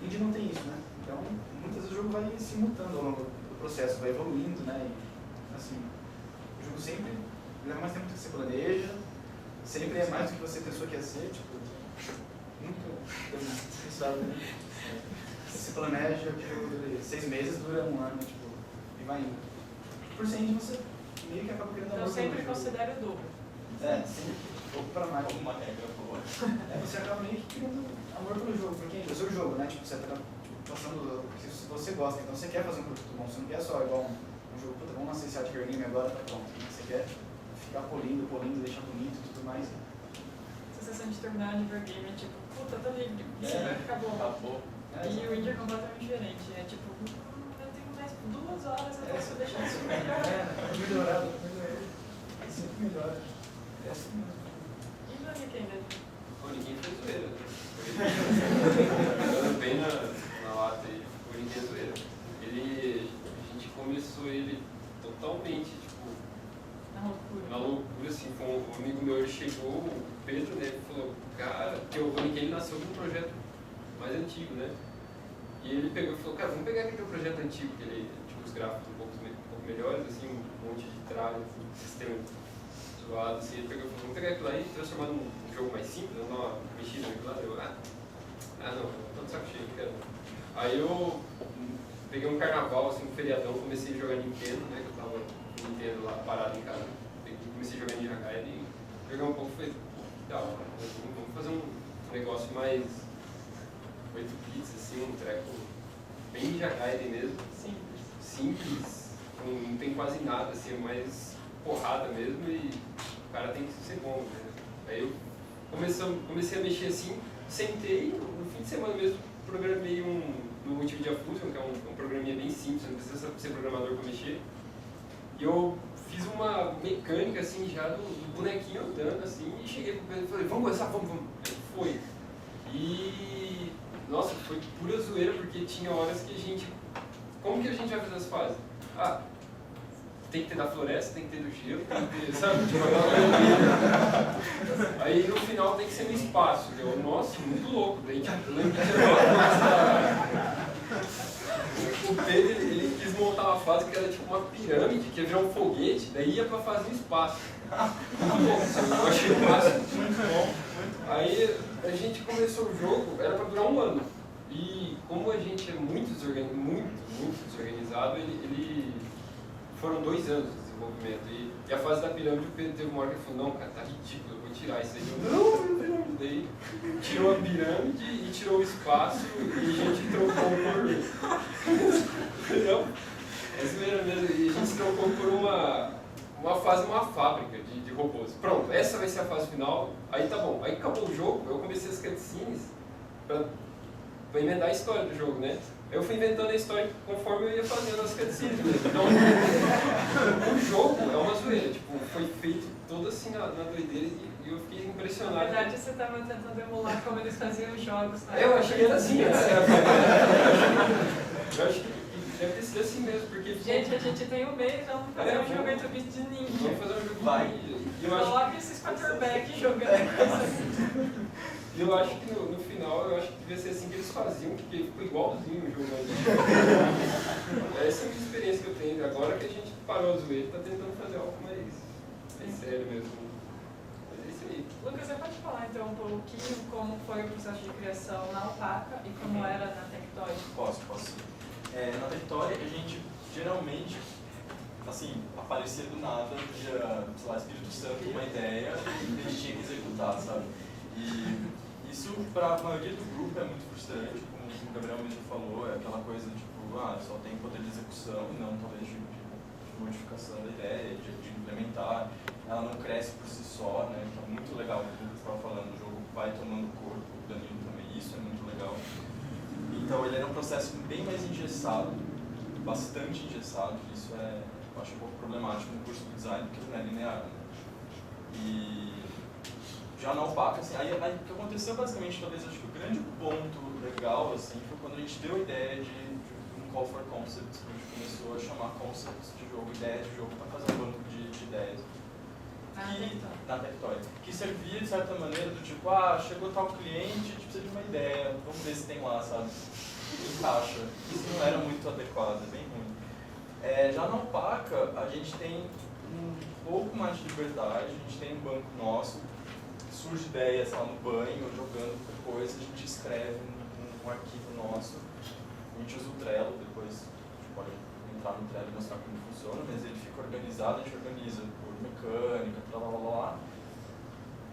Indie não tem isso, né? Então, muitas vezes o jogo vai se mutando ao longo do processo, vai evoluindo, né? E, assim, o jogo sempre leva mais tempo do que você planeja, sempre é mais do que você pensou que ia ser, tipo, nunca pensado, né? Você planeja que o jogo dure 6 meses, dura 1 ano, tipo, e vai indo. Por ser indie, você meio que acaba querendo Então sempre considere o dobro. Sempre, ou para mais. Uma regra boa. Você acaba meio que criando amor pelo jogo, porque é o seu jogo, né? Tipo, você tá passando, se você gosta, então você quer fazer um produto bom, você não quer só igual um jogo, puta, vamos lançar esse Adger Game agora, tá pronto. Você quer ficar polindo, deixar bonito e tudo mais. Se você sente terminar de ver game, é tipo, puta, tô livre, isso vai ficar bom. Acabou. E o indie é completamente diferente, é tipo, eu tenho mais 2 horas, eu posso deixar isso melhor. Tá melhorado, sempre melhora. É assim mesmo. E no Weekend? O ninguém fez zoeira, né? Pegando bem na lata aí, o ninguém é zoeira. A gente começou ele totalmente, tipo, na loucura, assim, com um amigo meu, ele chegou, o Pedro, né, ele falou, cara, porque o Ninguém nasceu de um projeto mais antigo, né? E ele pegou e falou, cara, vamos pegar aquele projeto antigo, que ele tinha os gráficos um pouco melhores, assim, um monte de tralha, sistema zoado, assim, ele pegou e falou, vamos pegar aquilo lá e transformar num jogo mais simples, dar uma mexida naquilo lá. Eu, não, tô de saco cheio, quero. Aí eu peguei um carnaval, assim, um feriadão, comecei a jogar Nintendo, né, que eu tava no Nintendo lá parado em casa. Comecei a jogar Ninja Gaiden e jogar um pouco, falei, vamos fazer um negócio mais 8 bits, assim, um treco bem Ninja Gaiden mesmo. Simples, não tem quase nada, assim, é mais porrada mesmo e o cara tem que ser bom, né? Aí eu comecei a mexer assim, sentei, no fim de semana mesmo, programei no Multimedia Fusion, que é um programinha bem simples, não precisa ser programador para mexer. E eu fiz uma mecânica assim já do bonequinho andando assim e cheguei pro Pedro e falei, vamos começar, vamos. Aí foi. E nossa, foi pura zoeira porque tinha horas que a gente. Como que a gente vai fazer as fases? Tem que ter da floresta, tem que ter do gelo, tem que ter, sabe? Tipo, aí no final tem que ser no espaço. Eu, nossa, muito louco. Daí tipo, eu lembro que o Pedro ele quis montar uma fase que era tipo uma pirâmide, que ia virar um foguete, daí ia pra fase no espaço. Muito louco, assim, eu achei o máximo. Muito bom. Aí a gente começou o jogo, era pra durar 1 ano. E como a gente é muito desorganizado, foram 2 anos de desenvolvimento. E a fase da pirâmide, o Pedro teve uma hora que ele falou, não, cara, tá ridículo, eu vou tirar isso aí. Não. Daí tirou a pirâmide e tirou o espaço e a gente trocou por... Não, é zoeira mesmo. E a gente trocou por uma fase, uma fábrica de robôs. Pronto, essa vai ser a fase final. Aí tá bom. Aí acabou o jogo, eu comecei as cutscenes pra emendar a história do jogo, né? Eu fui inventando a história conforme eu ia fazendo as cutscenes mesmo. Então, o jogo é uma zoeira, tipo, foi feito todo assim na doideira e eu fiquei impressionado. Na verdade, você estava tentando emular como eles faziam os jogos, né? Eu achei que era assim, né? Eu acho que deve ter sido assim mesmo, porque... Gente, a gente tem 1 mês, vamos fazer um jogo 8 bits de ninja. Vamos fazer um jogo Vai. Coloque esses quarterbacks jogando coisa. E eu acho que no final, eu acho que devia ser assim que eles faziam, porque ficou igualzinho o jogo ali. Essa é a minha experiência que eu tenho. Agora que a gente parou a zoeira, tá tentando fazer algo mais sério mesmo. Mas é isso aí. Lucas, você pode falar então um pouquinho como foi o processo de criação na Alpaca e como era na Tectoy? Posso. Na Tectoy, a gente geralmente, assim, aparecia do nada, via, sei lá, Espírito Santo, uma ideia, e a gente tinha que executar, sabe? E isso Isso, para a maioria do grupo, é muito frustrante, como o Gabriel mesmo falou, é aquela coisa tipo, só tem poder de execução e não talvez de modificação da ideia, de implementar. Ela não cresce por si só, né? Então, muito legal o que você estava falando, o jogo vai tomando corpo, o Danilo também, isso é muito legal. Então, ele era um processo bem mais engessado, bastante engessado, isso eu acho um pouco problemático no curso de design, porque não é linear, né? E já na Alpaca, assim, aí o que aconteceu basicamente, talvez acho que o grande ponto legal, assim, foi quando a gente deu a ideia de um call for concepts, a gente começou a chamar concepts de jogo, ideias de jogo, para fazer um banco de ideias. Na Tectoy. Que servia, de certa maneira, do tipo, chegou tal cliente, a gente precisa de uma ideia, vamos ver se tem lá, sabe? Encaixa. Isso não era muito adequado, é bem ruim. Já na Alpaca, a gente tem um pouco mais de liberdade, a gente tem um banco nosso, surge ideias lá no banho, jogando coisa, a gente escreve num arquivo nosso, a gente usa o Trello, depois a gente pode entrar no Trello e mostrar como funciona, mas ele fica organizado, a gente organiza por mecânica, lá,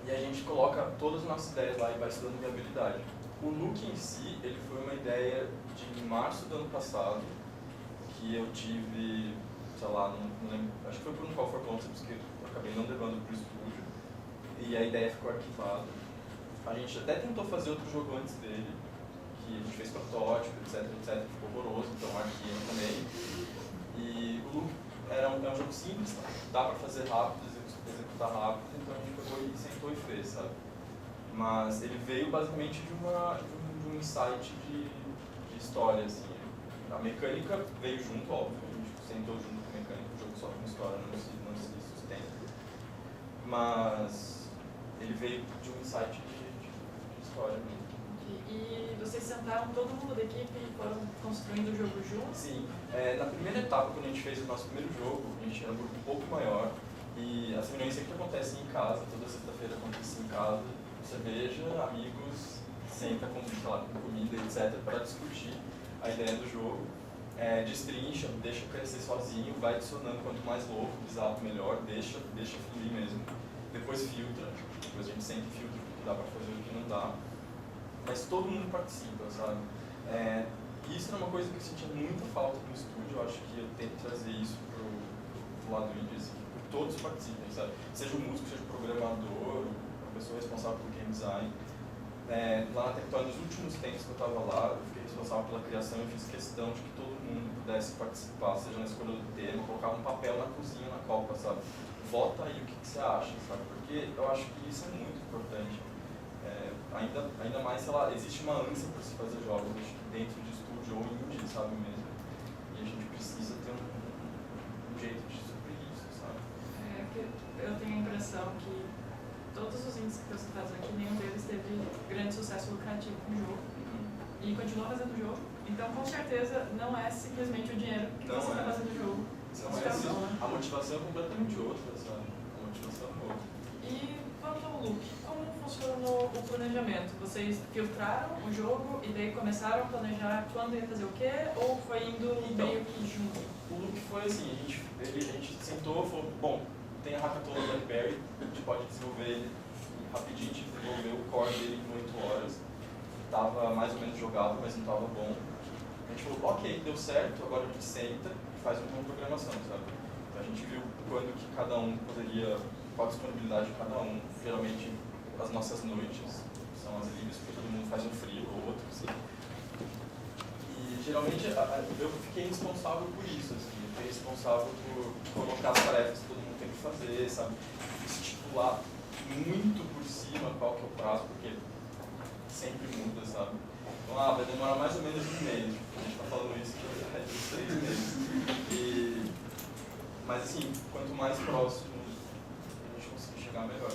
e a gente coloca todas as nossas ideias lá e vai estudando viabilidade. O look em si, ele foi uma ideia de março do ano passado, que eu tive, sei lá, não lembro, acho que foi por um Call for Concepts que eu acabei não levando para o estúdio, e a ideia ficou arquivada. A gente até tentou fazer outro jogo antes dele, que a gente fez protótipo, etc, ficou horroroso, então arquivo também. E o look é um jogo simples, dá para fazer rápido, executar rápido, então a gente pegou e sentou e fez, sabe? Mas ele veio basicamente de um insight de história, assim. A mecânica veio junto, óbvio, a gente sentou junto com a mecânica, o jogo só com história não se sustenta. Mas ele veio de um insight de história mesmo. E vocês sentaram todo mundo da equipe e foram construindo o jogo juntos? Sim. Na primeira etapa, quando a gente fez o nosso primeiro jogo, a gente era um grupo um pouco maior e as reuniões sempre acontecem em casa, toda sexta-feira acontece em casa, cerveja, amigos, senta com, sei lá, com comida, etc, para discutir a ideia do jogo. Destrincha, deixa crescer sozinho, vai adicionando quanto mais louco, bizarro, melhor, deixa fluir mesmo. Depois filtra, depois a gente sempre filtra o que dá para fazer e o que não dá. Mas todo mundo participa, sabe? Isso era uma coisa que eu sentia muita falta no estúdio, eu acho que eu tento trazer isso pro lado indie, assim, que todos participem, sabe? Seja o músico, seja o programador, a pessoa responsável pelo game design. Lá na Tectoy, nos últimos tempos que eu estava lá, eu fiquei responsável pela criação e fiz questão de que todo mundo pudesse participar, seja na escolha do tema, colocar um papel na cozinha, na copa, sabe? Vota aí o que você acha, sabe? Porque eu acho que isso é muito importante. Ainda mais, sei lá, existe uma ânsia por se fazer jogos dentro de estúdio ou indie, sabe mesmo? E a gente precisa ter um jeito de suprir isso, sabe? Eu tenho a impressão que todos os indies que você faz aqui, nenhum deles teve grande sucesso lucrativo com o jogo. E continua fazendo o jogo. Então, com certeza, não é simplesmente o dinheiro que você está fazendo o jogo. A motivação é completamente outra, sabe? A motivação é outra. E quanto ao look, como funcionou o planejamento? Vocês filtraram o jogo e daí começaram a planejar quando ia fazer o quê? Ou foi indo meio que junto? O look foi assim, a gente sentou e falou, bom, tem a hackathon da BlackBerry, a gente pode desenvolver ele rapidinho, a gente desenvolveu o core dele em 8 horas. Estava mais ou menos jogável, mas não estava bom. A gente falou, ok, deu certo, agora a gente senta e faz uma programação, sabe? Então a gente viu quando que cada um poderia, qual a disponibilidade de cada um. Geralmente as nossas noites são as livres, porque todo mundo faz um frio ou outro, assim. E geralmente eu fiquei responsável por isso, assim. Eu fiquei responsável por colocar as tarefas que todo mundo tem que fazer, sabe? Estipular muito por cima qual que é o prazo, porque sempre muda, sabe? Então, vai demorar mais ou menos um mês. A gente está falando isso que é de 3 meses. Mas assim, quanto mais próximo a gente conseguir chegar, melhor.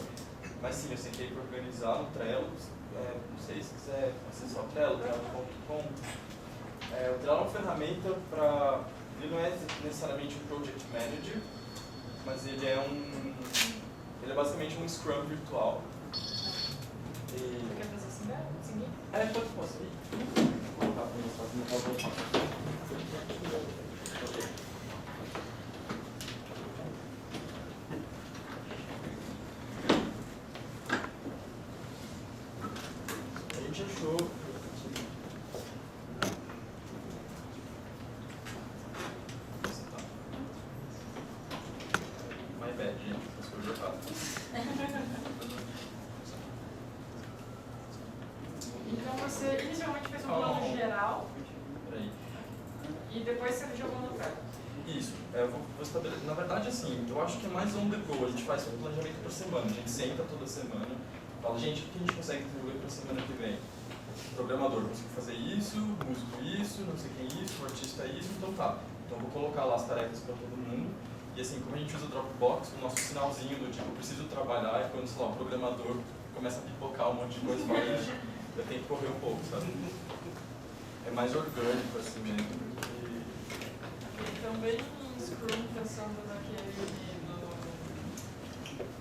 Mas sim, eu sentei para organizar no Trello. Não sei se quiser acessar o Trello, trello.com. O Trello é uma ferramenta para... Ele não é necessariamente um Project Manager, mas ele é basicamente um Scrum virtual. Você quer fazer assim, né? Seguir? Pode conseguir. Vou colocar para mostrar como está bom. Ok. Você inicialmente fez um plano geral Peraí. e depois você jogou no pré. Isso, eu vou estabelecer. Na verdade, assim, eu acho que é mais on the go. A gente faz um planejamento por semana. A gente senta toda semana, fala, gente, o que a gente consegue desenvolver para a semana que vem? Programador, consigo fazer isso, músico isso, não sei quem isso, artista isso, então tá. Então eu vou colocar lá as tarefas para todo mundo. E assim, como a gente usa o Dropbox, o nosso sinalzinho do tipo, eu preciso trabalhar, é quando, sei lá, o programador começa a pipocar um monte de coisa e fala, "Ixi, eu tenho que correr um pouco, sabe? É mais orgânico assim mesmo. E também Scrum pensando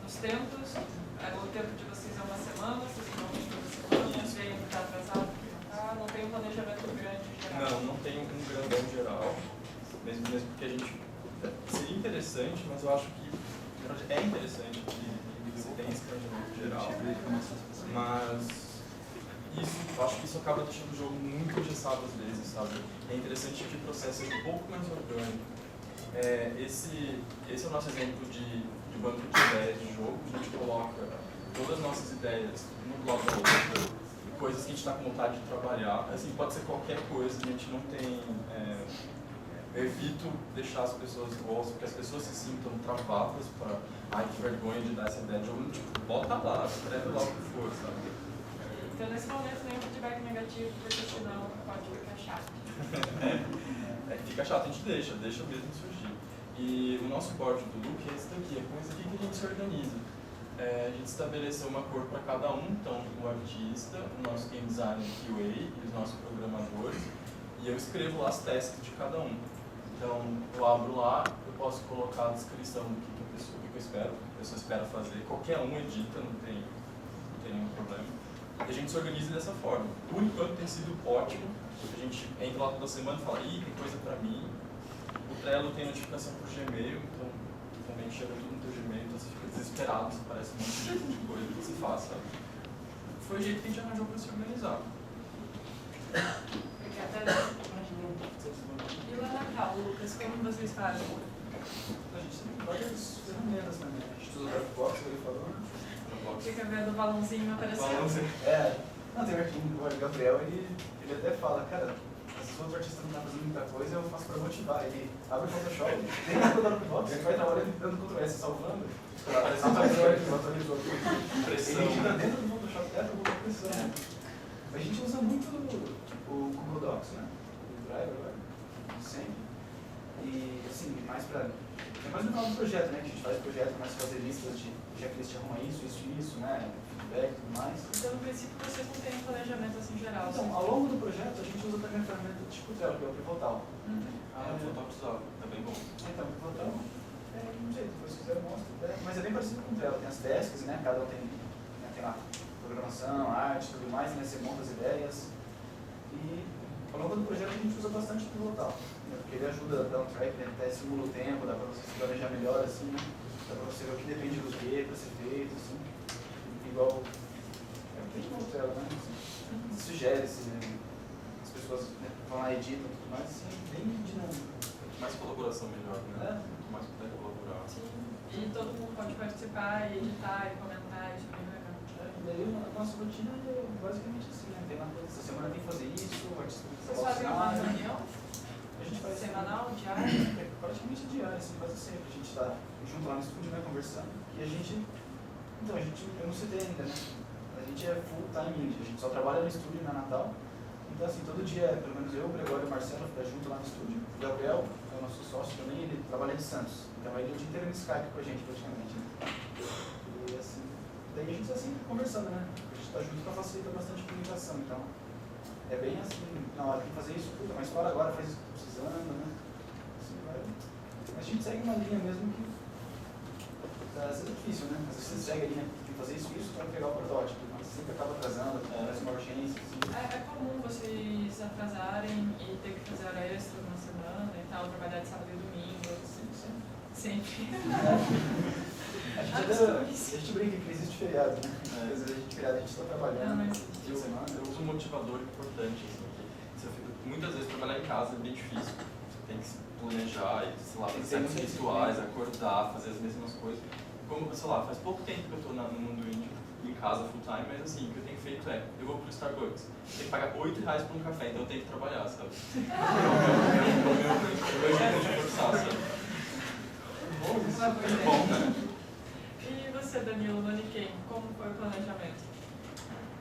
nos tempos, o tempo de vocês é uma semana, vocês vão toda semana, veio um que está atrasado, que não está, não tem um planejamento grande geral. Não tem um grandão geral, mesmo porque a gente seria interessante, mas eu acho que é interessante que você tenha esse planejamento geral, mas isso, eu acho que isso acaba deixando o jogo muito engessado às vezes, sabe? É interessante que o processo seja um pouco mais orgânico. Esse é o nosso exemplo de banco de ideias de jogo. A gente coloca todas as nossas ideias no blog da outra, coisas que a gente está com vontade de trabalhar. Assim, pode ser qualquer coisa, a gente não tem... eu evito deixar as pessoas, que as pessoas se sintam travadas para ai, que vergonha de dar essa ideia de jogo. Tipo, bota lá, escreve lá o que for, sabe? Então, nesse momento, nenhum feedback negativo, porque senão pode ficar chato. Fica chato, a gente deixa mesmo surgir. E o nosso board do Look é esse daqui, é com isso aqui que a gente se organiza. A gente estabeleceu uma cor para cada um, então o artista, o nosso game designer QA e os nossos programadores, e eu escrevo lá as tasks de cada um. Então eu abro lá, eu posso colocar a descrição do que eu espero, o que a pessoa espera fazer, qualquer um edita, não tem nenhum problema. E a gente se organiza dessa forma. Por enquanto tem sido ótimo, porque a gente entra lá toda semana e fala, ih, tem coisa pra mim. O Trello tem notificação por Gmail, então também chega tudo no teu Gmail, então você fica desesperado, você parece um monte de coisa que você faz, sabe? Foi o jeito que a gente arranjou pra se organizar. Obrigada. E lá na Cal, Lucas, como vocês fazem? A gente tem várias ferramentas também. A gente usa o Dropbox, ele falou, né? Fica vendo o balãozinho aparecendo. Não, tem um artigo, o Gabriel, ele até fala, cara, se o outro artista não está fazendo muita coisa, eu faço para motivar. Ele abre o Photoshop, tem que botar no Dropbox, ele vai trabalhando dando Ctrl S, salvando. Parece que atualizou Pressão. Ele edita dentro do Photoshop, botar pressão. A gente usa muito o Google Docs, né? O Drive agora, sempre. E, assim, mais para... É mais no final do projeto, né? Que a gente faz projeto, começa a fazer listas de checklist, arruma isso, né? Feedback e tudo mais. Então, no princípio, vocês não têm um planejamento assim geral? Então, ao longo do projeto, a gente usa também a ferramenta tipo Trello, que é o Pivotal. O Pivotal usava, tá bem bom. Então, o Pivotal é um jeito, depois se quiser eu mostro. Mas é bem parecido com o Trello, tem as tasks, né? Cada um tem lá programação, arte, tudo mais, né? Você monta as ideias. E ao longo do projeto a gente usa bastante o Pivotal, né? Porque ele ajuda a dar um track, né? Até simula o tempo, dá pra você se planejar melhor, assim, né? Dá pra você ver o que depende do que pra ser feito, assim. Igual... tem que mostrar, né? Sugere, assim, né? As pessoas vão lá, editam e tudo mais, assim, bem dinâmico. Mais colaboração melhor, né? Quanto mais puder colaborar. Sim. E todo mundo pode participar, e editar, e comentar, isso é bem legal. E daí a nossa rotina é basicamente assim, né? Tem lá, essa semana tem que fazer isso, o artista tem que Vocês fazem uma reunião a gente faz semanal, diária? praticamente diária, assim, quase sempre. A gente está junto lá no estúdio, né, conversando. E a gente, então, eu não citei ainda, né? A gente é full time indie, a gente só trabalha no estúdio na Natal. Então, assim, todo dia, pelo menos eu, o Gregório e o Marcelo ficam junto lá no estúdio. O Gabriel é o nosso sócio também, ele trabalha de Santos. Então, ele é o dia inteiro no Skype com a gente, praticamente, né? E, assim, daí a gente está sempre conversando, né? A gente está junto para facilitar bastante a comunicação. Então, é bem assim, na hora tem que fazer isso, puta, mas fora agora, faz isso que tá precisando, né? Assim, vai. A gente segue uma linha mesmo que às vezes é difícil, né? Às vezes você segue a linha, tem que fazer isso para entregar o protótipo, mas sempre acaba atrasando, parece uma urgência. Assim. É comum vocês atrasarem e ter que fazer hora extra uma semana e tal, trabalhar de sábado e domingo, assim, sempre. A gente brinca que não existe feriado, né? Às vezes a gente feriado, a gente está trabalhando Eu uso um motivador importante, assim, que muitas vezes trabalhar em casa é bem difícil. Você tem que se planejar e, sei lá, fazer certos rituais, acordar, fazer as mesmas coisas. Como, sei lá, faz pouco tempo que eu estou no mundo indie, em casa full time, mas assim, o que eu tenho feito é, eu vou pro Starbucks, tenho que pagar R$8 por um café, então eu tenho que trabalhar, sabe? É o meu jeito de forçar, sabe? Bom, né? E você, Danilo, no Nikkei, como foi o planejamento?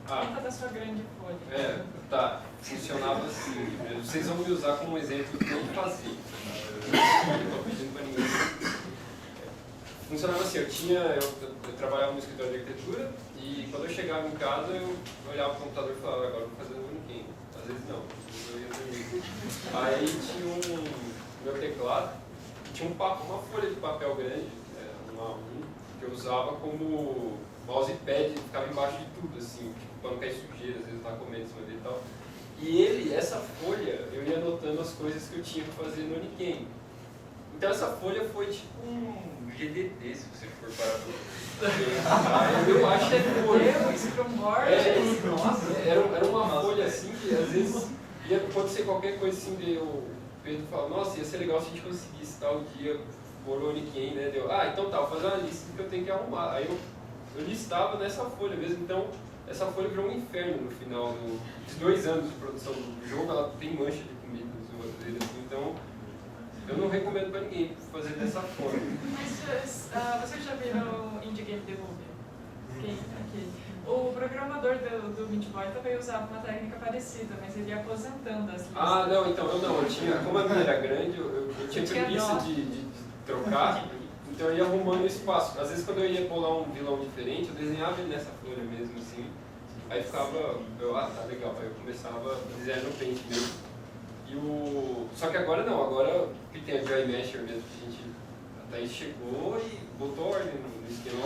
Conta da sua grande folha. Tá. Funcionava assim. Vocês vão me usar como exemplo do que eu fazia. Eu não estou pedindo para ninguém. Funcionava assim, eu trabalhava no escritório de arquitetura e quando eu chegava em casa eu olhava para o computador e falava, agora eu vou fazer no Nikkei. Às vezes não, eu ia dormir. Aí tinha meu teclado, tinha uma folha de papel grande, uma A1, que eu usava como mousepad, ficava embaixo de tudo, assim, tipo, para não cair sujeira, às vezes eu estava comendo em cima dele e tal. E essa folha, eu ia anotando as coisas que eu tinha que fazer no Nikkei. Então essa folha foi tipo um GDT, se você for parar pra eu acho que é folha. Scrumboard. Era uma folha assim que às vezes ia acontecer qualquer coisa assim, de o Pedro fala, nossa, ia ser legal se a gente conseguisse tal dia por o Nikkei, né? Então tá, vou fazer uma lista que eu tenho que arrumar. Aí eu listava nessa folha mesmo, então essa folha virou um inferno no final dos 2 anos de produção do jogo, ela tem mancha de comida no outro dele, assim, então eu não recomendo pra ninguém fazer dessa forma. Mas vocês já viram Indie Game Debugger? Aqui. O programador do Meat Boy também usava uma técnica parecida, mas ele ia aposentando as listas. Não, então eu tinha, como a minha era grande, eu tinha preguiça de trocar, então eu ia arrumando espaço. Às vezes quando eu ia bolar um vilão diferente, eu desenhava ele nessa folha mesmo, assim. Aí ficava, tá legal, aí eu começava a desenhar no Paint mesmo. Só que agora não, agora que tem a Dry Mesher mesmo, que a Thaís chegou e botou ordem no esquema.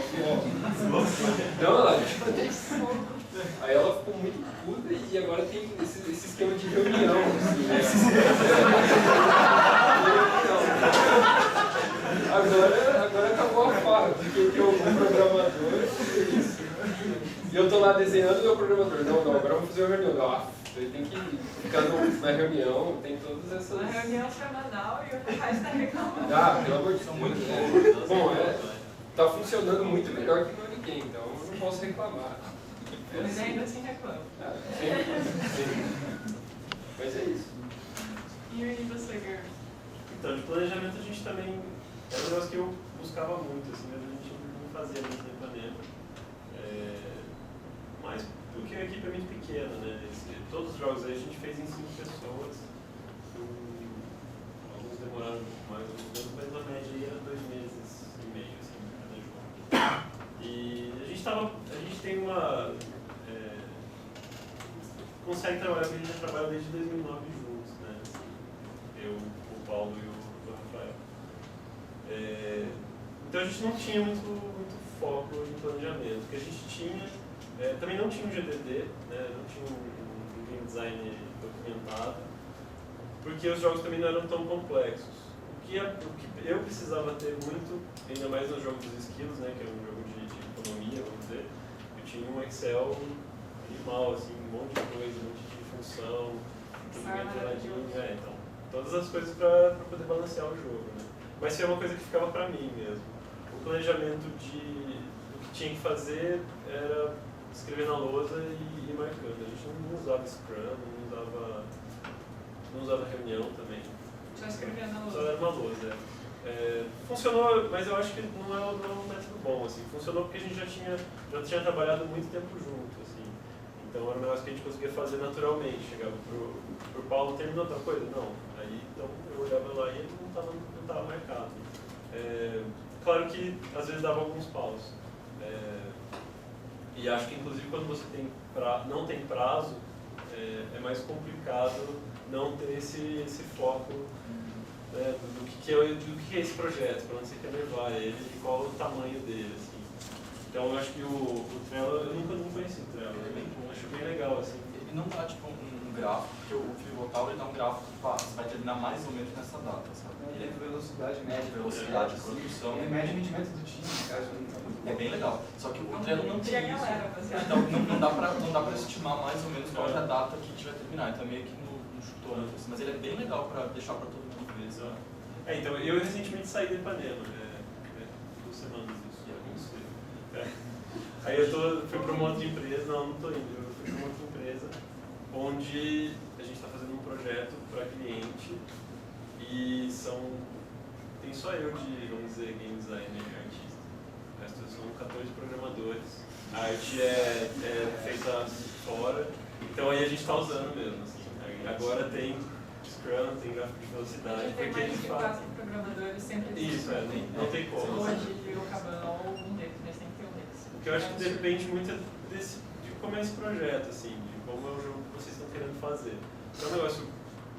Aí ela ficou muito puta e agora tem esse esquema de reunião, assim, né? Agora acabou a farra, porque o programador fez isso. E eu tô lá desenhando e o programador, não, agora vamos fazer uma reunião. Ele tem que ficar na reunião, tem todas essas... Uma reunião semanal e o rapaz está reclamando. Pelo amor de Deus. Bom, tá funcionando muito melhor que no Nikkei, então eu não posso reclamar. Mas ainda assim reclama. Sim. Mas é isso. E você, Ger? Então, de planejamento a gente também... Era um negócio que eu buscava muito, assim, mas a gente não fazia muito no Ipanema. Mas porque a equipe é muito pequena, né? Todos os jogos aí a gente fez em 5 pessoas. Alguns demoraram um pouco mais, alguns menos, mas na média aí era 2 meses e meio, assim, cada jogo. E a gente tem uma... consegue trabalhar, porque a gente trabalha desde 2009 juntos, né? Assim, eu, o Paulo e o Rafael. Então a gente não tinha muito foco em planejamento. O que a gente tinha, também não tinha um GDD, né? Não tinha um game design documentado, porque os jogos também não eram tão complexos. O que eu precisava ter muito, ainda mais no jogo dos esquilos, né? Que é um jogo de economia, vamos dizer, eu tinha um Excel animal, assim, um monte de coisa, um monte de função, tudo bem geladinho, então, todas as coisas para poder balancear o jogo, né? Mas foi uma coisa que ficava para mim mesmo. O planejamento do que tinha que fazer era escrever na lousa e ir marcando. A gente não usava Scrum, não usava reunião também. Só escrevia na lousa? Só era uma lousa, funcionou, mas eu acho que não é um método bom, assim. Funcionou porque a gente já tinha trabalhado muito tempo junto, assim. Então era um negócio que a gente conseguia fazer naturalmente. Chegava pro Paulo, terminou outra coisa? Não. Aí então eu olhava lá e ele não estava marcado. Claro que às vezes dava alguns paus. E acho que inclusive quando você não tem prazo, é mais complicado não ter esse foco, né, do que é esse projeto, para onde você quer levar ele e qual o tamanho dele. Assim. Então eu acho que o Trello, eu nunca conheci o Trello, eu acho bem legal. Assim. Ele não dá tipo um gráfico, porque o Pivotal ele dá um gráfico que você vai terminar mais ou menos nessa data, sabe? Ele é velocidade média, velocidade de produção. Ele mede o rendimento do time, no caso. É bem legal. Só que o Trello não tem isso. Então, não dá pra estimar mais ou menos qual é a data que a gente vai terminar. Então é meio que no chutômetro, assim. Mas ele é bem legal pra deixar pra todo mundo ver. Sabe? Então, eu recentemente saí do Ipanema, 2 semanas isso. Aí fui para uma outra empresa, não estou indo, eu fui para uma outra empresa onde a gente está fazendo um projeto para cliente e tem só eu de, vamos dizer, game designer e artista. O resto são 14 programadores. A arte é feita fora, então aí a gente está usando mesmo. Assim. Agora tem Scrum, tem gráfico de velocidade, Tem porque mais de de fato... 4 programadores sempre Isso, não tem como. Hoje virou Kanban ou um deles, mas tem que ter um deles. O que eu acho que depende muito de como é esse projeto, assim, de como é o jogo que vocês estão querendo fazer. Se é um negócio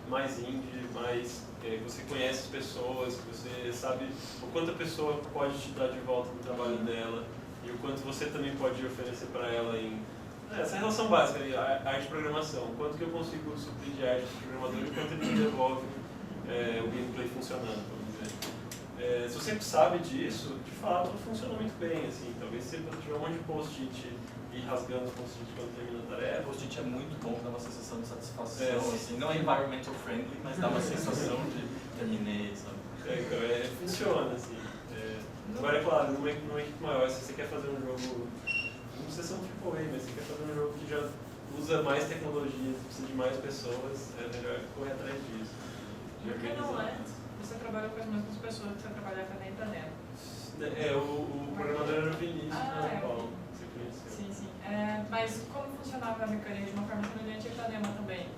mais indie, mais você conhece as pessoas, que você sabe o quanto a pessoa pode te dar de volta no trabalho dela e o quanto você também pode oferecer para ela em essa relação básica, arte e programação. O quanto que eu consigo suprir de arte de programador e o quanto ele me devolve o gameplay funcionando, vamos dizer. Se você sabe disso, de fato, funciona muito bem. Assim. Talvez você tiver um monte de post-it e ir rasgando o post-it quando termina a tarefa. O post-it é muito bom, dá uma sensação de satisfação. Assim. Não é environmental friendly, mas dá uma sensação de terminei, sabe? Então, funciona, assim. Agora, é claro, numa equipe maior, se você quer fazer um jogo, não precisa ser um AAA, mas se você quer fazer um jogo que já usa mais tecnologia, precisa de mais pessoas, é melhor correr atrás disso. No Canoland, você trabalha com as mesmas pessoas que você trabalhava na Ipanema. O programador era o Vinícius, Paulo, você conheceu. Sim, sim. Mas como funcionava a mecânica de uma forma semelhante a Ipanema também?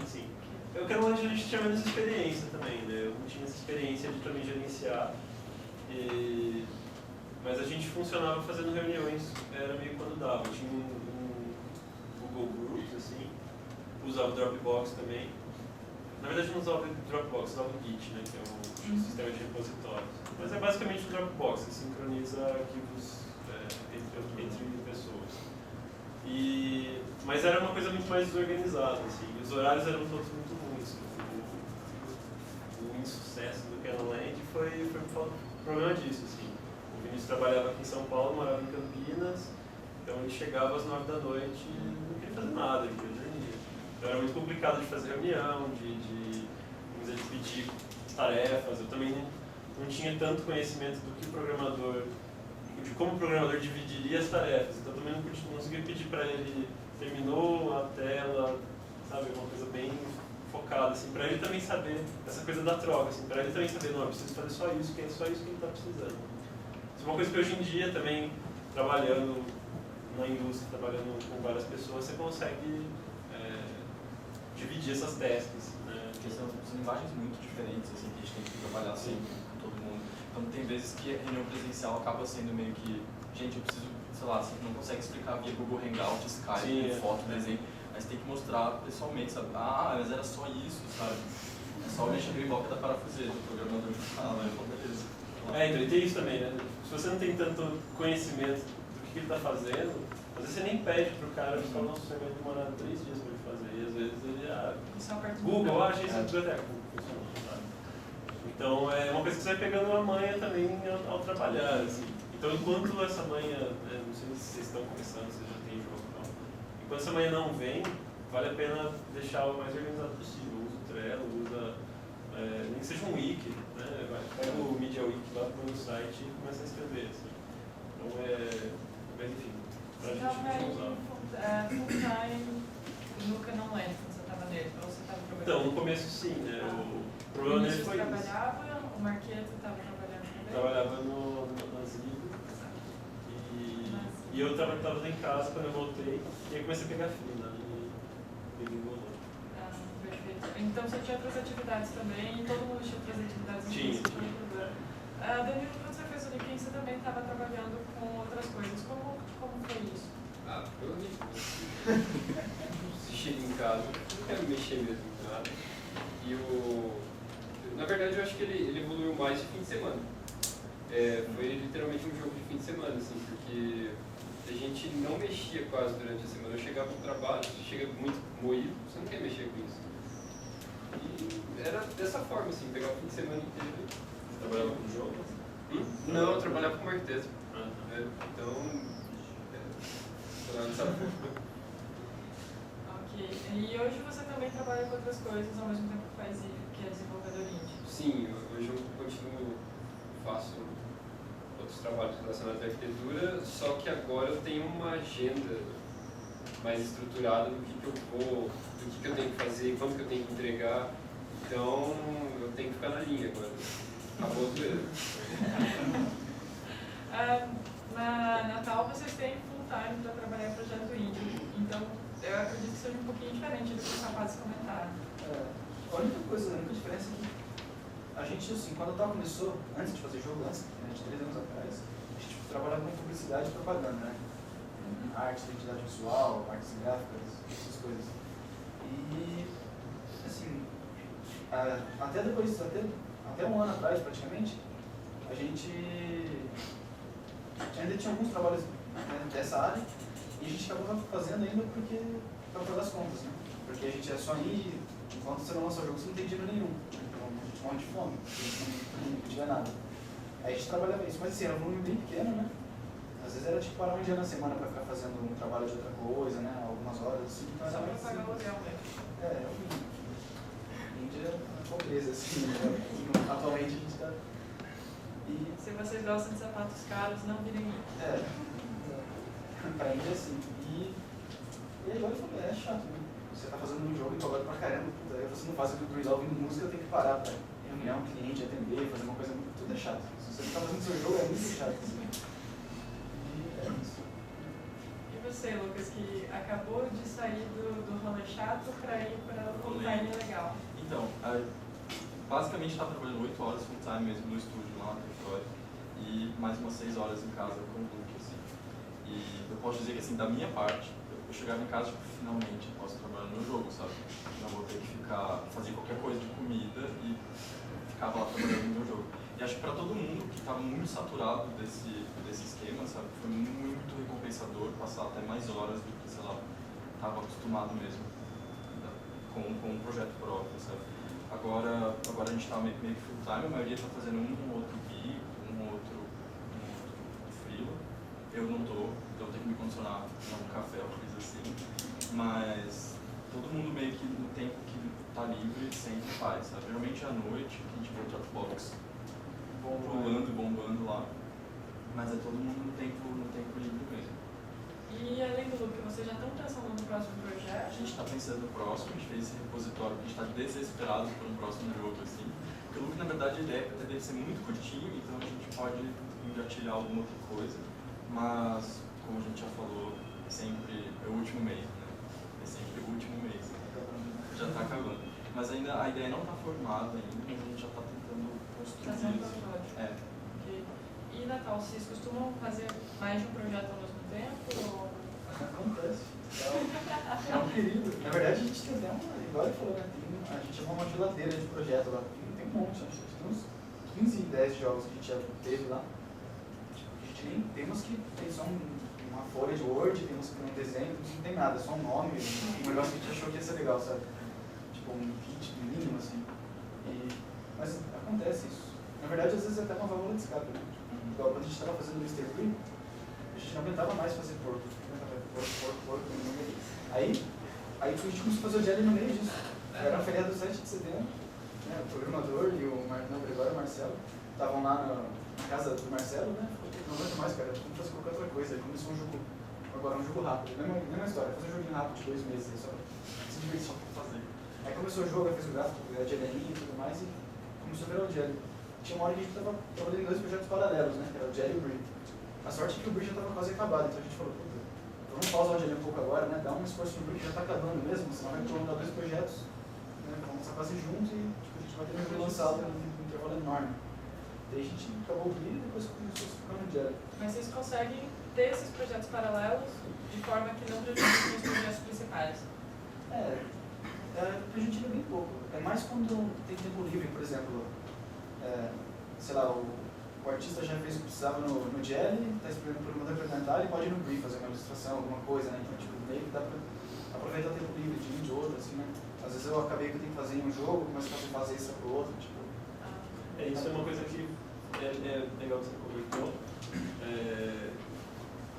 Sim. Eu quero que a gente tinha menos experiência também, né? Eu não tinha essa experiência de também gerenciar. Mas a gente funcionava fazendo reuniões, era meio quando dava. Tinha um Google Groups, assim, usava o Dropbox também. Na verdade não usava o Dropbox, usava o Git, né, que é o sistema de repositórios. Mas é basicamente o Dropbox, que sincroniza arquivos entre pessoas. Mas era uma coisa muito mais desorganizada, assim, os horários eram todos muito ruins. O insucesso do Canoland foi por problema disso, assim. O Vinícius trabalhava aqui em São Paulo, morava em Campinas, então ele chegava às 9 da noite e não queria fazer nada, ele queria dormir. Então era muito complicado de fazer reunião, de dividir tarefas. Eu também não tinha tanto conhecimento do que o programador, de como o programador dividiria as tarefas, então eu também não conseguia pedir para ele, terminou a tela, sabe, uma coisa bem focada, assim, para ele também saber essa coisa da troca, assim, para ele também saber, não, eu preciso fazer só isso, que é só isso que ele está precisando. Isso é uma coisa que hoje em dia também, trabalhando na indústria, trabalhando com várias pessoas, você consegue dividir essas tasks, né? Porque são linguagens muito diferentes, assim, que a gente tem que trabalhar assim, com todo mundo. Então tem vezes que a reunião presencial acaba sendo meio que, gente, eu preciso, sei lá, você não consegue explicar via Google Hangout, Skype, foto, desenho, mas tem que mostrar pessoalmente, sabe? Ah, mas era só isso, sabe? É só mexer no bloco da parafuseta, o programador fala, beleza. Então, e tem isso também, né? Se você não tem tanto conhecimento do que ele está fazendo, às vezes você nem pede pro cara, você fala, nossa, você vai demorar 3 dias para ele fazer, e às vezes ele, Google, achei isso na biblioteca, funcionou, sabe? Então, é uma coisa que você vai pegando uma manha também ao trabalhar, assim. Então, enquanto essa manha, não sei se vocês estão começando, se já tem jogo ou não, enquanto essa manha não vem, vale a pena deixar o mais organizado possível. Usa o Trello, usa, nem que seja um wiki, né? Pega o Media Wiki lá, põe no site e começa a escrever, assim. Então, mas enfim, pra gente usar. Full-time no Canoland, quando você estava nele, ou você estava trabalhando? Então, no começo sim, né? O problema dele foi isso. Trabalhava, o Marqueto estava trabalhando também? Trabalhava nas Zibo e eu estava em casa quando eu voltei e aí comecei a pegar frio, né? E engolou. Perfeito. Então você tinha outras atividades também, todo mundo tinha outras atividades? Tinha. Danilo, quando você fez o LinkedIn, você também estava trabalhando com outras coisas. Como foi isso? Eu se chega em casa, eu não quero mexer mesmo em nada. Na verdade, eu acho que ele evoluiu mais de fim de semana. Foi literalmente um jogo de fim de semana, assim, porque a gente não mexia quase durante a semana. Eu chegava no trabalho, você chega muito moído, você não quer mexer com isso. E era dessa forma, assim, pegar o fim de semana inteiro. Você trabalhava com o jogo? Não, eu trabalhava como arquiteto. Então, dessa forma. Ok. E hoje você também trabalha com outras coisas ao mesmo tempo que é desenvolvedor indie? Sim, hoje eu faço outros trabalhos relacionados à arquitetura, só que agora eu tenho uma agenda mais estruturada do que eu vou, do que eu tenho que fazer, como que eu tenho que entregar. Então eu tenho que ficar na linha agora. Acabou o zoeira. Na Natal vocês têm full time para trabalhar em projeto indie, então eu acredito que seja um pouquinho diferente do que os rapazes comentaram. A única diferença é que a gente, assim, quando a Natal começou, antes de fazer jogo, antes, né, de 3 anos atrás, a gente trabalhava com publicidade e propaganda, né? Arte, identidade visual, artes gráficas, essas coisas. E, assim, até um ano atrás, praticamente, a gente ainda tinha alguns trabalhos, né, dessa área e a gente acabava fazendo ainda para fazer as contas, né? Porque a gente é só indie, enquanto você não lança o jogo, você não tem dinheiro nenhum. Então a gente morre de fome, não podia nada. Aí a gente trabalhava isso, mas assim, era um volume bem pequeno, né? Às vezes era tipo parar um dia na semana para ficar fazendo um trabalho de outra coisa, né? Algumas horas assim. Então Só era para mais pagar o simples. aluguel mesmo. É o mínimo. Índia é pobreza, assim, né? Atualmente a gente está. E, Se vocês gostam de sapatos caros, não virem indie. pra Índia assim. E agora eu falei, é chato, né? Você tá fazendo um jogo e cobra pra caramba, puta, aí você não faz o tutorial ouvindo música, eu tenho que parar pra reunião, cliente, atender, fazer uma coisa muito. Tudo é chato. Se você não tá fazendo seu jogo, é muito chato. Assim. E é isso. E você, Lucas, que acabou de sair do rolê chato para ir para o full time legal? Então, basicamente estava trabalhando 8 horas full time mesmo no estúdio lá no território e mais umas 6 horas em casa com o Luke, assim. E eu posso dizer que, assim, da minha parte, eu chegava em casa, tipo, finalmente posso trabalhar no meu jogo, sabe? Não vou ter que fazer qualquer coisa de comida e ficava lá trabalhando no meu jogo. E acho que para todo mundo que estava muito saturado desse esquema, sabe? Foi muito recompensador passar até mais horas do que, sei lá, estava acostumado mesmo com um projeto próprio, sabe? Agora a gente está meio que full time, a maioria está fazendo um outro gig, um outro freela. Eu não estou, então eu tenho que me condicionar a um café ou coisa assim. Mas todo mundo meio que no tempo que está livre sempre faz, sabe? Geralmente à noite, que a gente vê o chatbox pulando, bombando lá. Mas é todo mundo no tempo livre mesmo. E além do Luke, vocês já estão pensando no próximo A projeto? gente está pensando no próximo, a gente fez esse repositório, porque a gente está desesperado por um próximo jogo, assim. Porque o Luke, na verdade, a ideia deve ser muito curtinho, então a gente pode engatilhar alguma outra coisa. Mas, como a gente já falou, sempre é o último mês, né? É sempre o último mês. Já está acabando. Mas ainda a ideia não está formada ainda, mas a gente já está tentando construir Fazer um isso. protótipo. É. Ok. E Natal, vocês costumam fazer mais de um projeto ao mesmo tempo? Ou... Acontece. É um período. Na verdade, a gente tem até igual ele falou, né? A gente chama uma geladeira de projeto lá. Tem um monte, acho que tem uns 15, 10 jogos que a gente já teve lá. A gente tem uns que tem só uma folha de Word, tem uns que tem um desenho, não tem nada, é só um nome, um negócio que a gente achou que ia ser legal, sabe? Tipo um kit mínimo, assim. Mas acontece isso. Na verdade, às vezes é até uma válvula de escape, né? Igual quando a gente estava fazendo o Mr. Green, a gente não aguentava mais fazer porco. Porco. Aí a gente começou a fazer o jelly no meio disso. Era um feriado do 7 de setembro, né? O programador e o Gregório e o Marcelo estavam lá na casa do Marcelo, né? Não aguento mais, cara, vamos fazer qualquer outra coisa. Aí começou um jogo, agora um jogo rápido, mesma história, fazer um joguinho rápido de 2 meses, só se divertir. Fazer. Aí começou o jogo, aí fez o gráfico, a jelly e tudo mais, e começou a virar o jelly. Tinha uma hora que a gente estava trabalhando em 2 projetos paralelos, né? Que era o Jelly e o Brie. A sorte é que o Brie já estava quase acabado, então a gente falou, puta, vamos pausar o Jelly um pouco agora, né? Dá um esforço no Brie que já está acabando mesmo, senão vai prolongar 2 projetos, né? Vamos estar quase juntos e tipo, a gente vai ter um jogo lançado num intervalo enorme. Daí a gente acabou o Brie e depois começou a ficar no Jelly. Mas vocês conseguem ter esses projetos paralelos de forma que não prejudiquem os projetos principais? Prejudica bem pouco. É mais quando tem tempo livre, por exemplo. Sei lá, o artista já fez o que precisava no Jelly, está esperando o programador apresentar, ele pode ir no Brief fazer uma ilustração, alguma coisa, né? Então, tipo, meio que dá para aproveitar o tempo livre de um e de outro, assim, né? Às vezes eu acabei que eu tenho que fazer em um jogo, mas posso fazer isso para o outro, tipo... Isso é uma coisa que é legal que você comentou,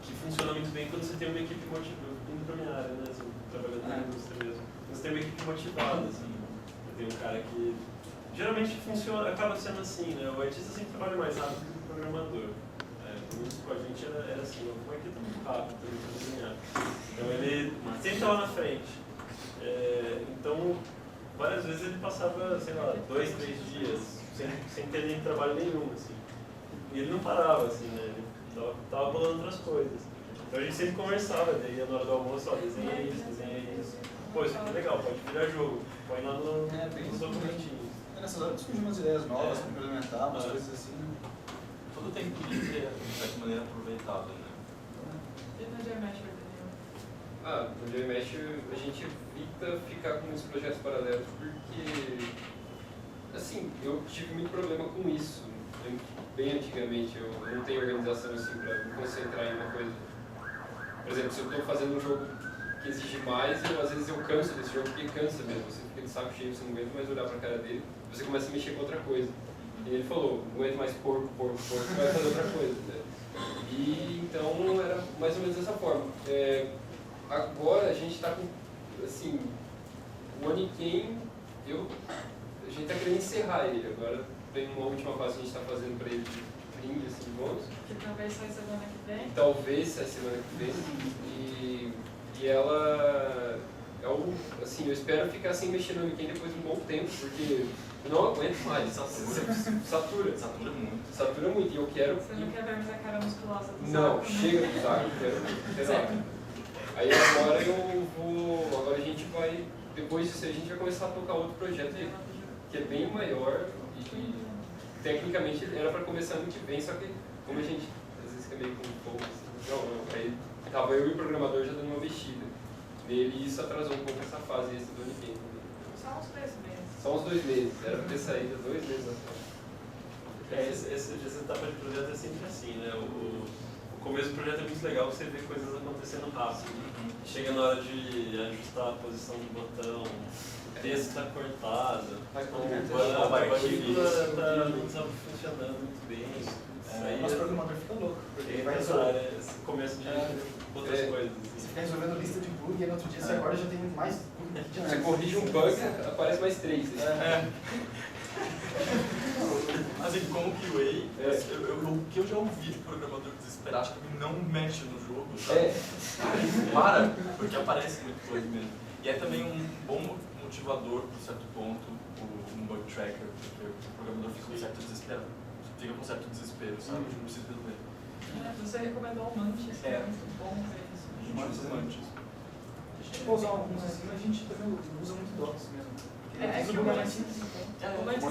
que funciona muito bem quando você tem uma equipe motivada, indo para a minha área, né? Assim, trabalhando na indústria mesmo. Você tem uma equipe motivada, assim, eu tenho um cara que... Geralmente funciona, acaba sendo assim, né? O artista sempre trabalha mais rápido que o programador. no início com a gente era assim, como é que tá muito rápido para desenhar. Então ele sempre estava na frente. Então, várias vezes ele passava, sei lá, 2, 3 dias sem ter nem trabalho nenhum, assim. E ele não parava, assim, né? Ele tava bolando outras coisas. Então a gente sempre conversava, daí na hora do almoço, ó, desenha isso. Pô, isso aqui é legal, pode virar jogo. Põe lá nos documentinhos. Nessas horas surgem umas ideias novas para implementar, umas coisas assim. Todo tempo livre é, de certa maneira, aproveitado, né? E no Geometry, Daniel? No Geometry a gente evita ficar com os projetos paralelos porque, assim, eu tive muito problema com isso. Bem antigamente, eu não tenho organização assim para me concentrar em uma coisa. Por exemplo, se eu estou fazendo um jogo que exige mais, às vezes eu canso desse jogo porque cansa mesmo. Você fica de saco cheio, você não aguenta mais olhar para a cara dele, você começa a mexer com outra coisa. E ele falou, não aguento mais porco, você vai fazer outra coisa. Né? E então era mais ou menos dessa forma. Agora a gente está com, assim, o Oniken, a gente está querendo encerrar ele. Agora tem uma última fase que a gente está fazendo para ele de brinde, assim, bônus. Que talvez sai semana que vem. Talvez saia semana que vem. E ela assim, eu espero ficar sem mexer no Oniken depois de um bom tempo, porque eu não aguento mais. Satura muito. Satura muito. E eu quero. Você não quer ver mais a cara musculosa do Não, saco, né? chega do saco, eu quero. Aí agora agora a gente vai, depois disso a gente vai começar a tocar outro projeto que é bem maior e tecnicamente era para começar ano que vem, só que como a gente às vezes fica meio com fogo, assim, aí tava eu e o programador já dando uma mexida nele e isso atrasou um pouco essa fase esse do ano que vem. Só uns 3 meses. Só uns 2 meses, era para ter saído 2 meses atrás. Essa etapa de projeto é sempre assim, né? O começo do projeto é muito legal, você vê coisas acontecendo rápido. Chega na hora de ajustar a posição do botão, o texto está cortado, a partícula não está funcionando muito bem. O nosso programador fica louco, porque ele vai nessa resolver. área, esse começo de outras coisas. Você fica resolvendo lista de bug e no outro dia você acorda já tem mais bug que Você corrige um bug, aparece mais 3. Assim, como QA, o que eu já ouvi de programador desesperado que não mexe no jogo, sabe? Para, porque aparece muito coisa mesmo. E é também um bom motivador, por certo ponto, um bug tracker, porque o programador fica com certo desespero, sabe? Não precisa resolver. Você recomendou o Mantis, que é muito bom pra isso. Mantis. A gente pode usar alguns assim, mas a gente também usa muito Docs mesmo. Que o Mantis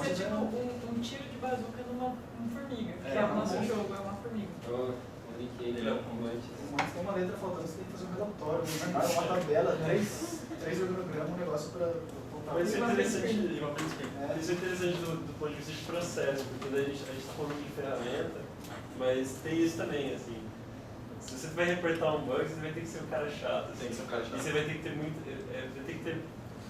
é tipo um tiro de bazuca numa formiga, que é o nosso jogo, é uma formiga. O Oniken é um Mantis. O Mantis tem uma letra faltando, você tem que fazer um relatório, uma tabela, três organogramas, um negócio para voltar. Isso é interessante do ponto de vista de processo, porque daí a gente está falando de ferramenta, mas tem isso também, assim. Se você vai reportar um bug, você vai ter que ser um cara chato. Tem que ser um cara chato. E você vai ter que ter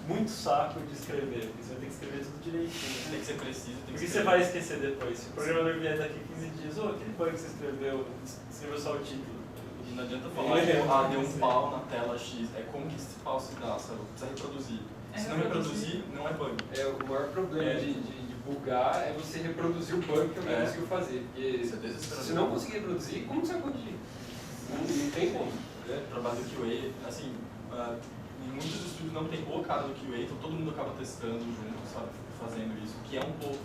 muito saco de escrever, porque você vai ter que escrever tudo direitinho. Tem que ser preciso, tem que Porque ser... você vai esquecer depois. Se o programador vier daqui 15 dias, aquele bug que você escreveu só o título. E não adianta falar que deu um pau na tela X. É como que esse pau se dá, sabe? Precisa reproduzir. Se não reproduzir, não é bug. O maior problema de bugar é você reproduzir o bug que alguém conseguiu fazer. Porque se não conseguir reproduzir, como você vai corrigir? Não tem como. O trabalho do QA, assim, em muitos estúdios não tem o cara do QA, então todo mundo acaba testando junto, sabe? Fazendo isso, que é um pouco,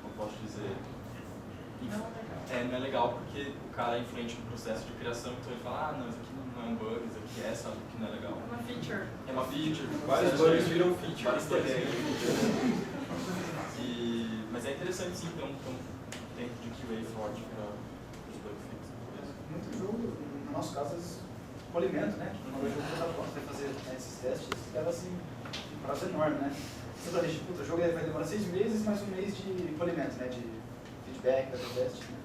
como posso dizer... Não é legal porque o cara é influente no processo de criação, então ele fala, não, isso aqui não é um bug, isso aqui sabe, que não é legal. É uma feature. É uma feature. Vários bugs viram feature. Vários bugs viram feature. Mas é interessante sim ter um tempo de QA forte para os bug fixes. Muito jogo, no nosso caso, polimento, né? Que quando o jogo está pronto, vai fazer esses testes, leva assim um prazo enorme, né? Você planeja, o jogo vai demorar 6 meses, mais um mês de polimento, né? De feedback, de teste, né?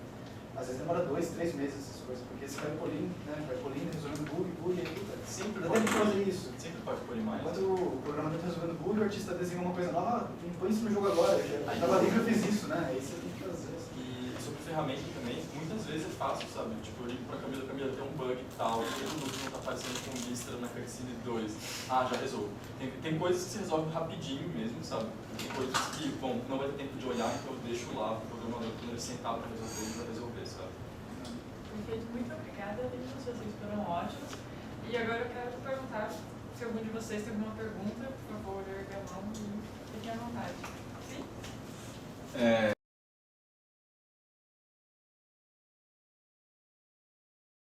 Às vezes demora 2, 3 meses essas coisas, porque você vai polindo, né? Vai polindo, resolvendo bug, e aí, sempre dá tempo de fazer isso. Sempre pode polir mais. Enquanto o programador está resolvendo bug, o artista desenha uma coisa nova, põe isso no jogo agora, eu estava ali que eu fiz isso, né? Aí você tem que fazer. E sobre ferramenta também, muitas vezes é fácil, sabe? Tipo, eu ligo pra Camila, tem um bug e tal, o produto não tá aparecendo com listra na cutscene 2. Já resolvo. Tem coisas que se resolvem rapidinho mesmo, sabe? Tem coisas que bom, não vai ter tempo de olhar, então eu deixo lá o programador quando ele sentar para resolver, ele vai resolver, sabe? Perfeito, muito obrigada, meninos, vocês foram ótimos. E agora eu quero perguntar se algum de vocês tem alguma pergunta, por favor, erga a mão e fiquem à vontade.